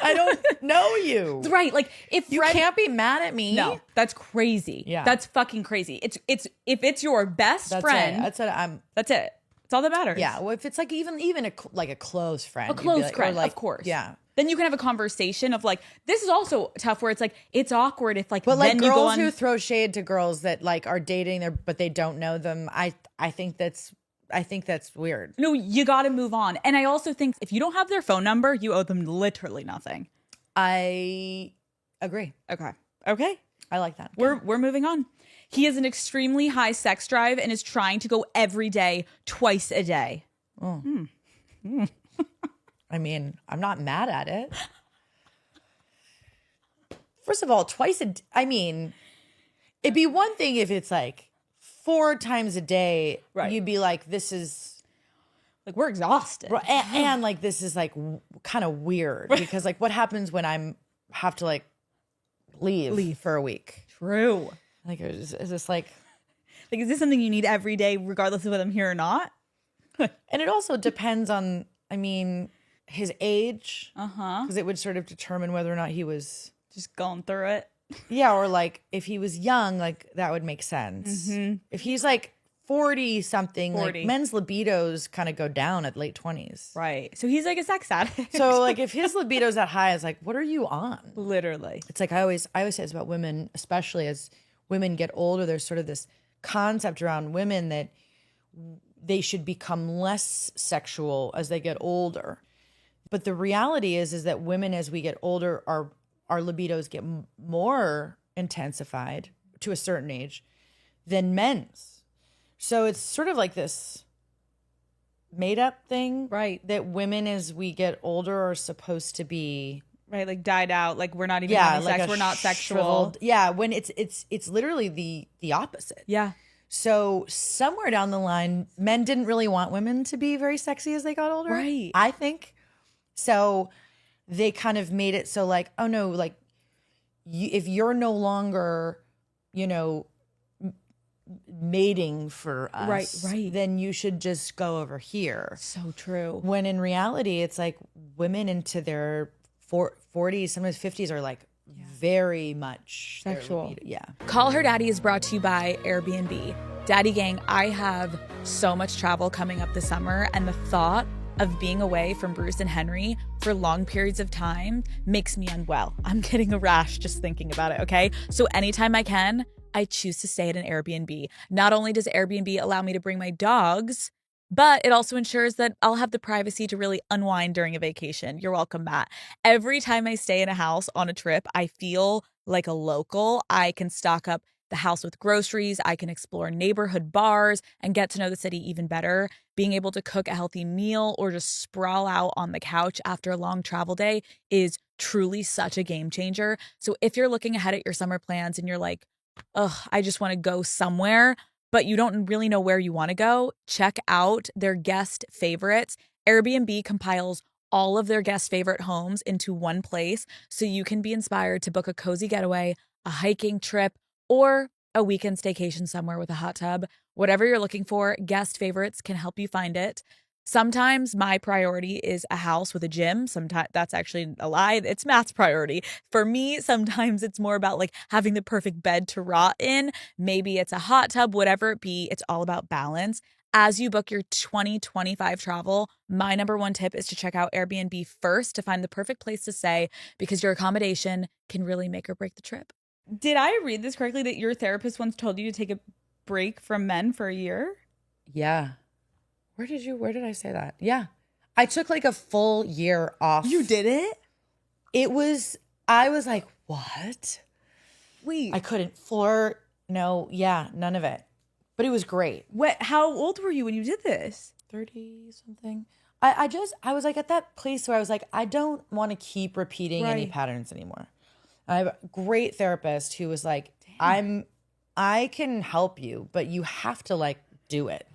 I don't know you. Right. Like, if You can't be mad at me. No, that's crazy. Yeah. That's fucking crazy. It's if it's your best That's friend, it. That's it. that's it. It's all that matters. Yeah. Well, if it's like even a close friend, A you'd be close like- or friend, like, of course. Yeah. Then you can have a conversation of like, this is also tough where it's like, it's awkward if like, But like then you go girls on. who throw shade to girls that like are dating their but they don't know them, I think that's weird. No, you got to move on. And I also think if you don't have their phone number, you owe them literally nothing. I agree. Okay. I like that. We're moving on. He has an extremely high sex drive and is trying to go every day, twice a day. I mean, I'm not mad at it. First of all, I mean, it'd be one thing if it's like 4 times a day. Right. You'd be like, this is Like, we're exhausted. and like this is like kind of weird because like what happens when have to like leave for a week? True. Like is this like Like, is this something you need every day, regardless of whether I'm here or not? and it also depends on, I mean, his age. Because it would sort of determine whether or not he was Just going through it. yeah, or like if he was young, like that would make sense. If he's like 40 something, 40. like men's libidos kind of go down at late 20s. Right. So he's like a sex addict. So like if his libido's that high, it's like, what are you on? Literally. It's like I always say this about women, especially as women get older, there's sort of this concept around women that they should become less sexual as they get older. But the reality is that women, as we get older, our libidos get more intensified to a certain age than men's. So it's sort of like this made up thing. Right. That women as we get older are supposed to be. Right, like died out, like we're not even having sex, we're not sexual. Yeah, when it's literally the opposite. Yeah. So somewhere down the line, men didn't really want women to be very sexy as they got older. Right. I think. So they kind of made it so like, oh no, like if you're no longer, mating for us, right, then you should just go over here. So true. When in reality, it's like women into their 40s, sometimes 50s are like very much sexual. Yeah. Call Her Daddy is brought to you by Airbnb. Daddy Gang, I have so much travel coming up this summer, and the thought of being away from Bruce and Henry for long periods of time makes me unwell. I'm getting a rash just thinking about it, okay? So anytime I can, I choose to stay at an Airbnb. Not only does Airbnb allow me to bring my dogs, but it also ensures that I'll have the privacy to really unwind during a vacation. You're welcome, Matt. Every time I stay in a house on a trip, I feel like a local. I can stock up the house with groceries. I can explore neighborhood bars and get to know the city even better. Being able to cook a healthy meal or just sprawl out on the couch after a long travel day is truly such a game changer. So if you're looking ahead at your summer plans and you're like, ugh, I just want to go somewhere, but you don't really know where you want to go, check out their guest favorites. Airbnb compiles all of their guest favorite homes into one place so you can be inspired to book a cozy getaway, a hiking trip, or a weekend staycation somewhere with a hot tub. Whatever you're looking for, guest favorites can help you find it. Sometimes my priority is a house with a gym. Sometimes that's actually a lie. It's Matt's priority. For me, sometimes it's more about like having the perfect bed to rot in. Maybe it's a hot tub, whatever it be. It's all about balance. As you book your 2025 travel, my number one tip is to check out Airbnb first to find the perfect place to stay, because your accommodation can really make or break the trip. Did I read this correctly that your therapist once told you to take a break from men for a year? Yeah. Where did I say that? Yeah. I took like a full year off. You did it? I was like, what? Wait. I couldn't flirt. No, yeah, none of it. But it was great. How old were you when you did this? 30 something. I was like at that place where I was like, I don't want to keep repeating any patterns anymore. I have a great therapist who was like, I can help you, but you have to like do it.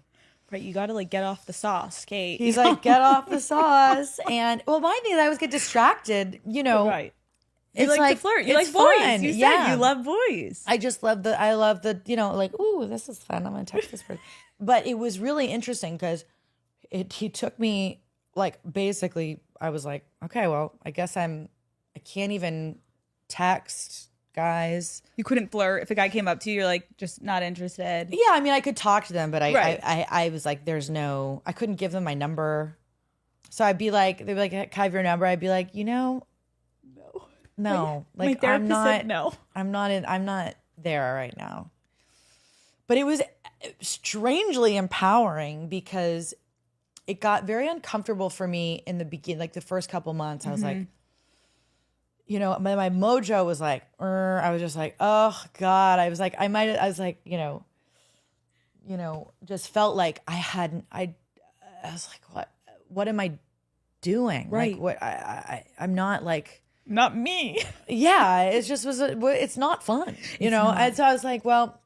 Right, you got to like get off the sauce, Kate. He's like, get off the sauce. And well, my thing is I always get distracted, Right. You It's like to flirt. You like boys. You said you love boys. I love the, like, ooh, this is fun. I'm going to text this person. But it was really interesting because he took me like, basically, I was like, okay, well, I guess I can't even text guys. You couldn't flirt. If a guy came up to you, you're like, just not interested. Yeah, I mean, I could talk to them, but I was like, I couldn't give them my number. So I'd be like, they'd be like, can I have your number? I'd be like, no. Like, my therapist said no. I'm not there right now. But it was strangely empowering because it got very uncomfortable for me in the beginning, like the first couple months. I was like, my mojo was like, I was just like, oh God. I was like, just felt like I was like, what am I doing? Right. Like, what, I'm not like, not me. Yeah. It just it's not fun, And so I was like, well,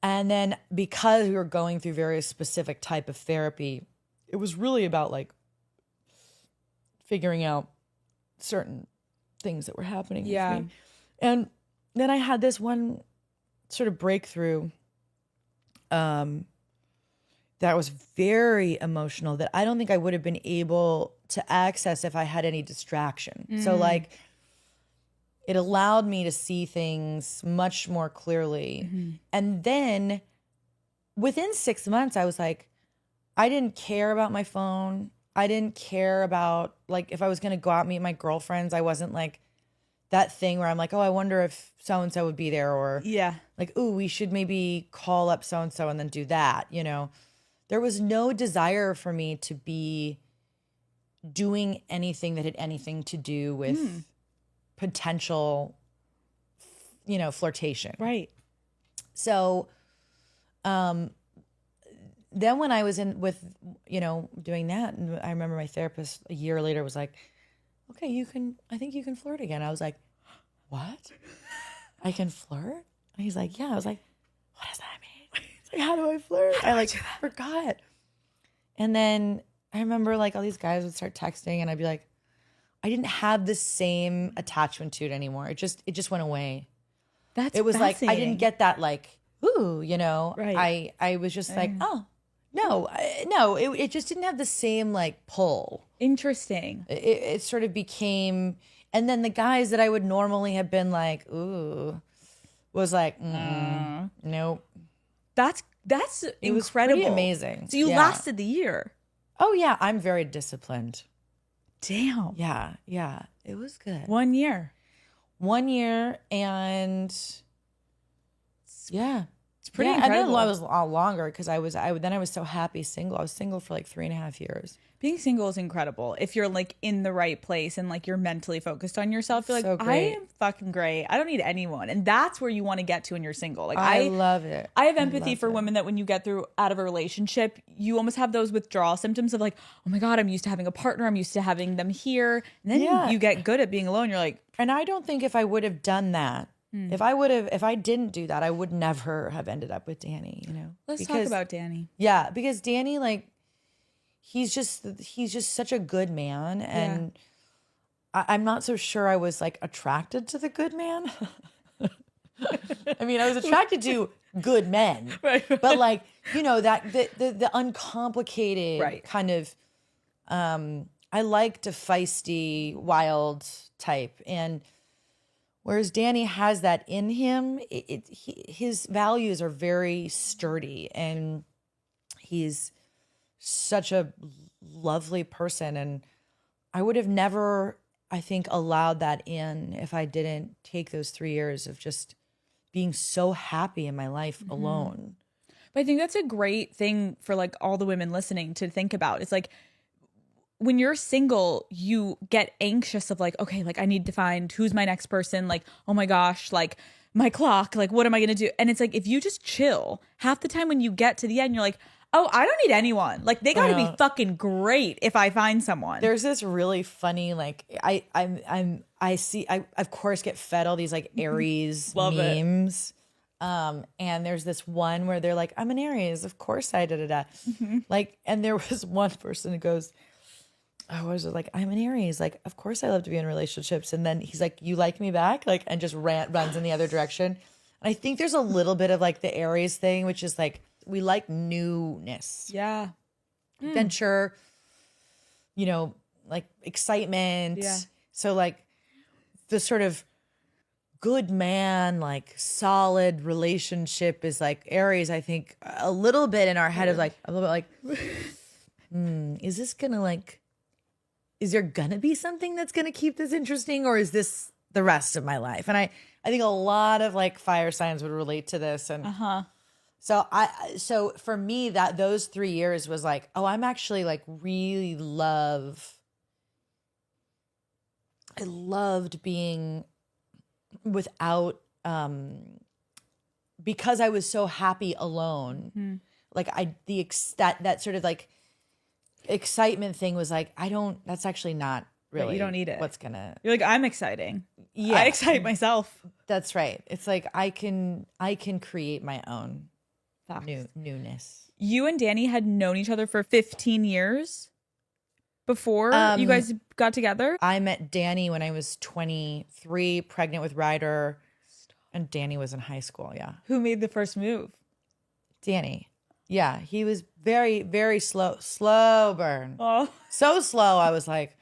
and then because we were going through very specific type of therapy, it was really about like figuring out certain things that were happening with me. And then I had this one sort of breakthrough that was very emotional that I don't think I would have been able to access if I had any distraction. So like it allowed me to see things much more clearly. And then within 6 months, I was like, I didn't care about my phone. I didn't care about, like, if I was going to go out and meet my girlfriends, I wasn't like that thing where I'm like, oh, I wonder if so-and-so would be there, or like, ooh, we should maybe call up so-and-so and then do that. There was no desire for me to be doing anything that had anything to do with potential, flirtation. Right. So, then when I was in with, doing that, and I remember my therapist a year later was like, okay, I think you can flirt again. I was like, what? I can flirt? And he's like, yeah. I was like, what does that mean? He's like, how do I flirt? I forgot. And then I remember all these guys would start texting and I'd be like, I didn't have the same attachment to it anymore. It just went away. It was like, I didn't get that ooh, Right. I was just like, oh, no, it just didn't have the same pull. Interesting. It sort of became, and then the guys that I would normally have been like, ooh, was like, nope. That's It was incredible. pretty amazing. So you lasted the year. Oh yeah, I'm very disciplined. Damn. Yeah, it was good. 1 year. 1 year, and yeah, it's pretty And then incredible. I was a lot longer because I was so happy single. I was single for 3.5 years. Being single is incredible if you're in the right place and you're mentally focused on yourself. You're So I great. am fucking great. I don't need anyone, and that's where you want to get to when you're single. I love it. I have empathy love for it. women that when you get out of a relationship, you almost have those withdrawal symptoms of oh my God, I'm used to having a partner. I'm used to having them here. And then Yeah. you get good at being alone. You're like, And I don't think if I would have done that, if I didn't do that, I would never have ended up with Danny. let's talk about Danny. Yeah, because Danny, he's just such a good man, and I'm not so sure I was attracted to the good man. I mean, I was attracted to good men, Right. but that the uncomplicated Right. kind of. I liked a feisty, wild type, and whereas Danny has that in him, his values are very sturdy, and he's such a lovely person. And I would have never, I think, allowed that in if I didn't take those 3 years of just being so happy in my life alone. But I think that's a great thing for all the women listening to think about. It's when you're single, you get anxious of okay, I need to find who's my next person. Oh my gosh, my clock, what am I going to do? And it's if you just chill, half the time when you get to the end, you're like, oh, I don't need anyone. They got to be fucking great if I find someone. There's this really funny, I of course get fed all these Aries Love it. memes. And there's this one where they're like, I'm an Aries, of course I da. And there was one person who goes, I was I'm an Aries, of course I love to be in relationships. And then he's like, you like me back? And just runs in the other direction. And I think there's a little bit of the Aries thing, which is we like newness. Yeah. Adventure, excitement. Yeah. So the sort of good man, solid relationship is Aries, I think, a little bit in our head of a little bit is this gonna is there gonna be something that's gonna keep this interesting, or is this the rest of my life? And I think a lot of fire signs would relate to this. And so for me, that those 3 years was oh, I'm actually really I loved being without because I was so happy alone. That sort of excitement thing was that's actually not really, you don't need it. What's gonna, You're I'm exciting. yeah, I excite myself. that's right. It's I can create my own Facts. newness. You and Danny had known each other for 15 years before you guys got together? I met Danny when I was 23, pregnant with Ryder, and Danny was in high school. Yeah. Who made the first move? Danny. Yeah, he was very, very slow burn. Oh, So slow. I was like,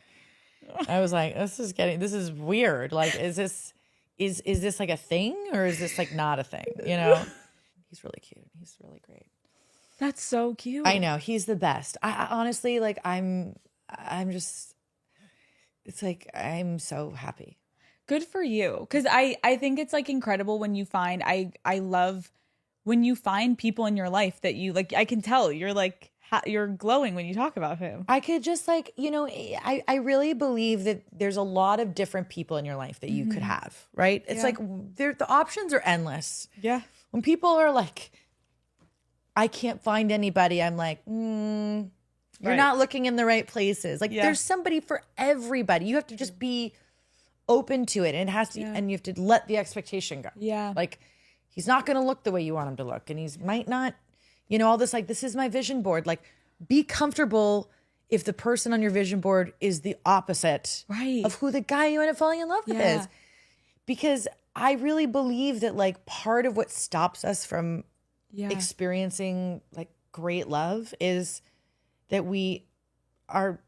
this is weird. Is this a thing, or is this not a thing? He's really cute. He's really great. that's so cute. I know, he's the best. I honestly, I'm just, it's I'm so happy. Good for you. Because I think it's incredible when you find, I love when you find people in your life that you I can tell you're you're glowing when you talk about him. I could just I really believe that there's a lot of different people in your life that you could have, right? It's Yeah. the options are endless. Yeah. When people are I can't find anybody, I'm like, you're not looking in the right places. Like there's somebody for everybody. You have to just be open to it, and it has to, and you have to let the expectation go. Yeah. Like he's not going to look the way you want him to look, and he's might not, you know, all this, like, this is my vision board. Like, be comfortable if the person on your vision board is the opposite of who the guy you end up falling in love with is. Because I really believe that, like, part of what stops us from experiencing, like, great love is that we are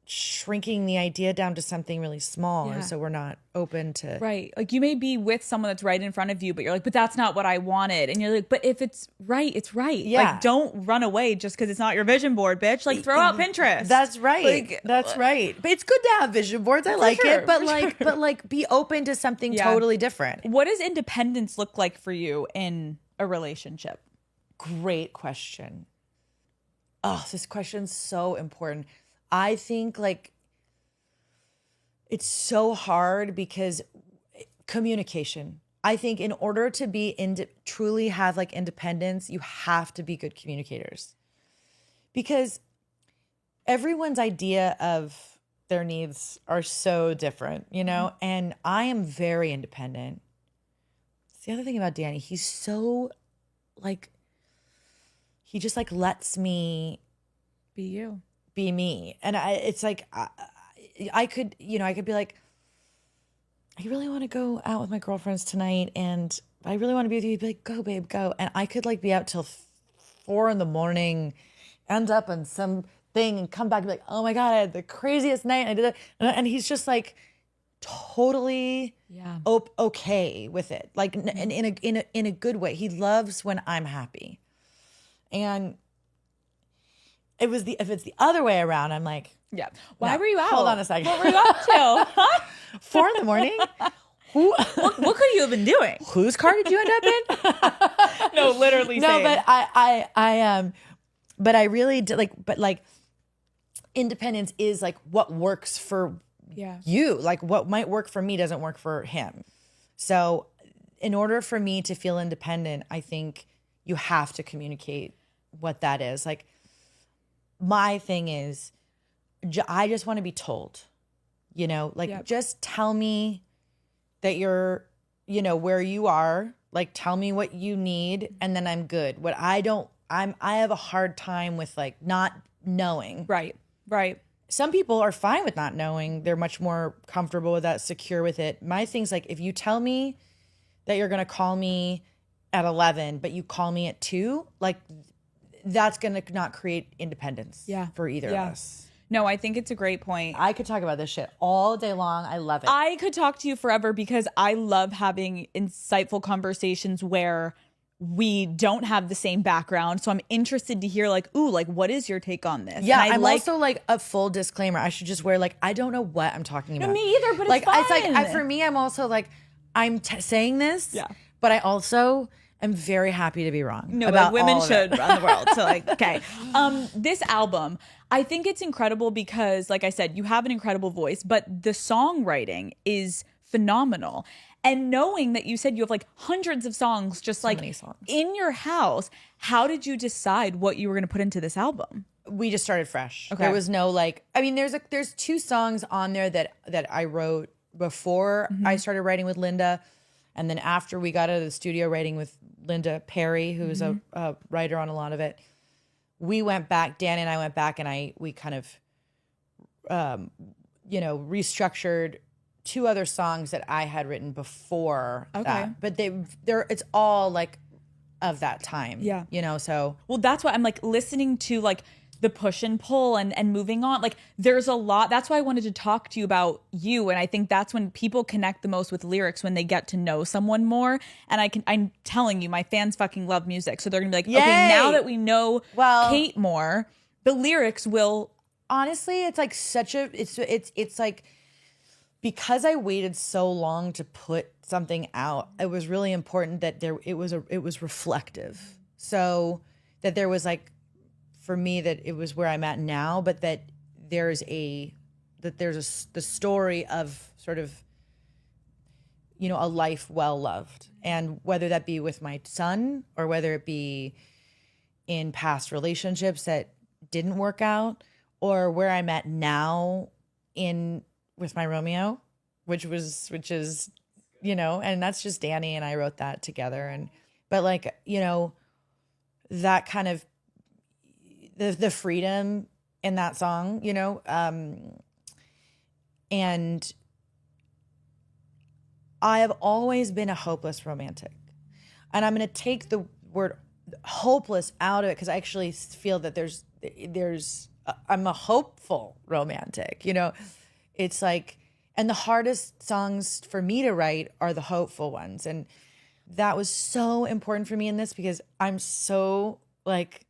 shrinking the idea down to something really small, and so we're not open to like you may be with someone that's right in front of you, but you're like, but that's not what I wanted, and you're like, but if it's right, it's right. Like, don't run away just because it's not your vision board, bitch. Like, throw out Pinterest. That's right. Like, that's right. But it's good to have vision boards. I like it, but like be open to something totally different. What does independence look like for you in a relationship? Great question. Oh, this question's so important. I think, like, it's so hard because communication. I think in order to be truly have, like, independence, you have to be good communicators, because everyone's idea of their needs are so different, you know? And I am very independent. It's the other thing about Danny. He's so, like, he just, like, lets me be you. Be me. And it's like, I could, you know, I could be like, I really want to go out with my girlfriends tonight, and I really want to be with you. He'd be like, go, babe, go. And I could, like, be out till 4 a.m, end up on some thing, and come back and be like, oh my God, I had the craziest night. I did that. And he's just, like, totally okay with it. Like, in a good way. He loves when I'm happy. And if it's the other way around, I'm like, why were you out? Hold on a second. What were you up to? 4 a.m? What could you have been doing? Whose car did you end up in? No, literally. No, same. but but I really did, like, independence is, like, what works for you. Like, what might work for me doesn't work for him. So in order for me to feel independent, I think you have to communicate what that is. Like, my thing is, I just want to be told, you know, like, just tell me that you're, you know, where you are, like, tell me what you need, and then I'm good. I have a hard time with, like, not knowing. Right. Some people are fine with not knowing. They're much more comfortable with that, secure with it. My thing's like, if you tell me that you're going to call me at 11, but you call me at 2, like, that's going to not create independence for either of us. No, I think it's a great point. I could talk about this shit all day long. I love it. I could talk to you forever because I love having insightful conversations where we don't have the same background. So I'm interested to hear, like, ooh, like, what is your take on this? Yeah, I'm also, like, a full disclaimer. I should just wear, like, I don't know what I'm talking about. No, me either, but like, it's fun. It's like, for me, I'm also like, I'm saying this, but I also am very happy to be wrong. No, about like, women all of should it. run the world. So, like, okay. This album, I think it's incredible because, like I said, you have an incredible voice, but the songwriting is phenomenal. And knowing that you said you have, like, hundreds of songs just so, like, in your house, how did you decide what you were going to put into this album? We just started fresh. Okay. There was no, like, I mean, there's 2 songs on there that I wrote before I started writing with Linda. And then after we got out of the studio writing with Linda Perry, who's a writer on a lot of it, we went back, Dan and I went back, and we kind of, you know, restructured 2 other songs that I had written before that. But it's all, like, of that time. Yeah. You know, so. Well, that's why I'm, like, listening to, like, the push and pull and moving on. Like, there's a lot. That's why I wanted to talk to you about you. And I think that's when people connect the most with lyrics, when they get to know someone more. And I'm telling you, my fans fucking love music. So they're gonna be like, okay, now that we know Kate more, the lyrics will. Honestly, it's like it's like, because I waited so long to put something out, it was really important that it was reflective. So that there was, like, for me, that it was where I'm at now, but that there's the story of sort of, you know, a life well loved, and whether that be with my son or whether it be, in past relationships that didn't work out, or where I'm at now with my Romeo, which is, you know, and that's just Danny and I wrote that together. But like, you know, that kind of the freedom in that song, you know, and I have always been a hopeless romantic, and I'm going to take the word hopeless out of it because I actually feel that I'm a hopeful romantic, you know. It's like, and the hardest songs for me to write are the hopeful ones, and that was so important for me in this because I'm so like,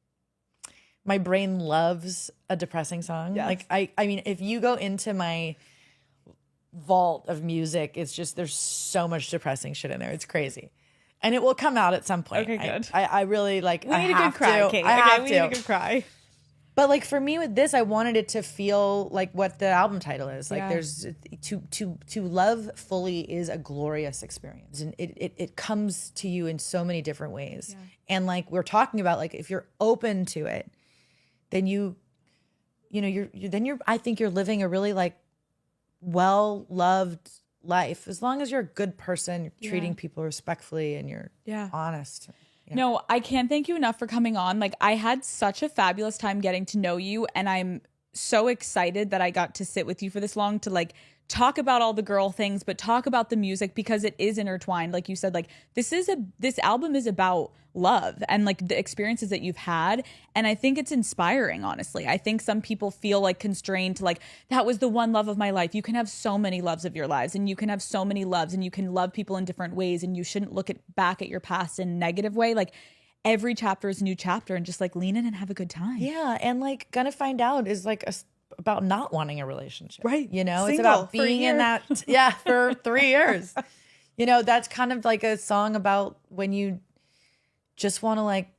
my brain loves a depressing song. Yes. Like I mean, if you go into my vault of music, it's just, there's so much depressing shit in there. It's crazy. And it will come out at some point. Okay, good. I really like, we need a good cry, Kate. We need a good cry. But like for me with this, I wanted it to feel like what the album title is. Like there's to love fully is a glorious experience. And it comes to you in so many different ways. Yeah. And like we're talking about, like if you're open to it, then you know, I think you're living a really like well-loved life. As long as you're a good person, you're treating people respectfully and you're honest. Yeah. No, I can't thank you enough for coming on. Like, I had such a fabulous time getting to know you, and I'm so excited that I got to sit with you for this long to like talk about all the girl things, but talk about the music because it is intertwined. Like you said, like this album is about love and like the experiences that you've had. And I think it's inspiring, honestly. I think some people feel like constrained to like, that was the one love of my life. You can have so many loves of your lives, and you can have so many loves, and you can love people in different ways, and you shouldn't look back at your past in a negative way. Like every chapter is a new chapter, and just like lean in and have a good time. Yeah. And like Gonna Find Out is like about not wanting a relationship. Right. You know, Single it's about being in that, for 3 years. You know, that's kind of like a song about when you just want to like,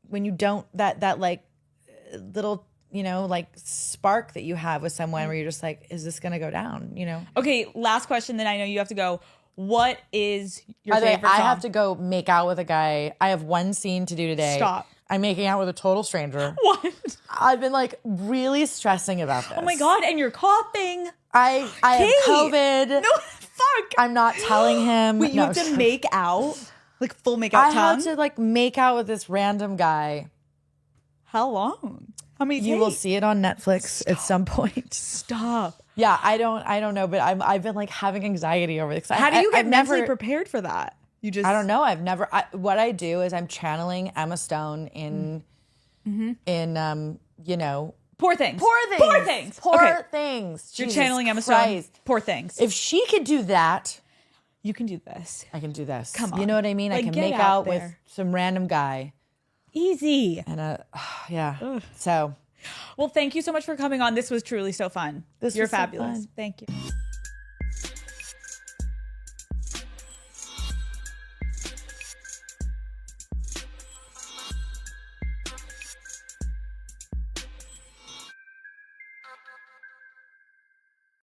when you don't, that like little, you know, like spark that you have with someone where you're just like, is this going to go down? You know? Okay. Last question. Then I know you have to go. What is your By the way, favorite song? I have to go make out with a guy. I have one scene to do today. Stop. I'm making out with a total stranger. What? I've been like really stressing about this. Oh my God. And you're coughing. I have COVID. No, fuck. I'm not telling him. Wait, you have to make out? Like full make out I tongue? have to like make out with this random guy. How long? How many You will see it on Netflix at some point. Stop. Yeah, I don't know, but I've been like having anxiety over this. How do you get I've mentally never prepared for that? You just I don't know. What I do is I'm channeling Emma Stone in you know, Poor Things. Poor Things. You're Jesus channeling Emma Christ. Stone. Poor Things. If she could do that, you can do this. I can do this. Come on. You know what I mean? Like, I can get make out out there. with some random guy. Easy. And yeah. So well, thank you so much for coming on. This was truly so fun. This You're was so fabulous. fun. Thank you.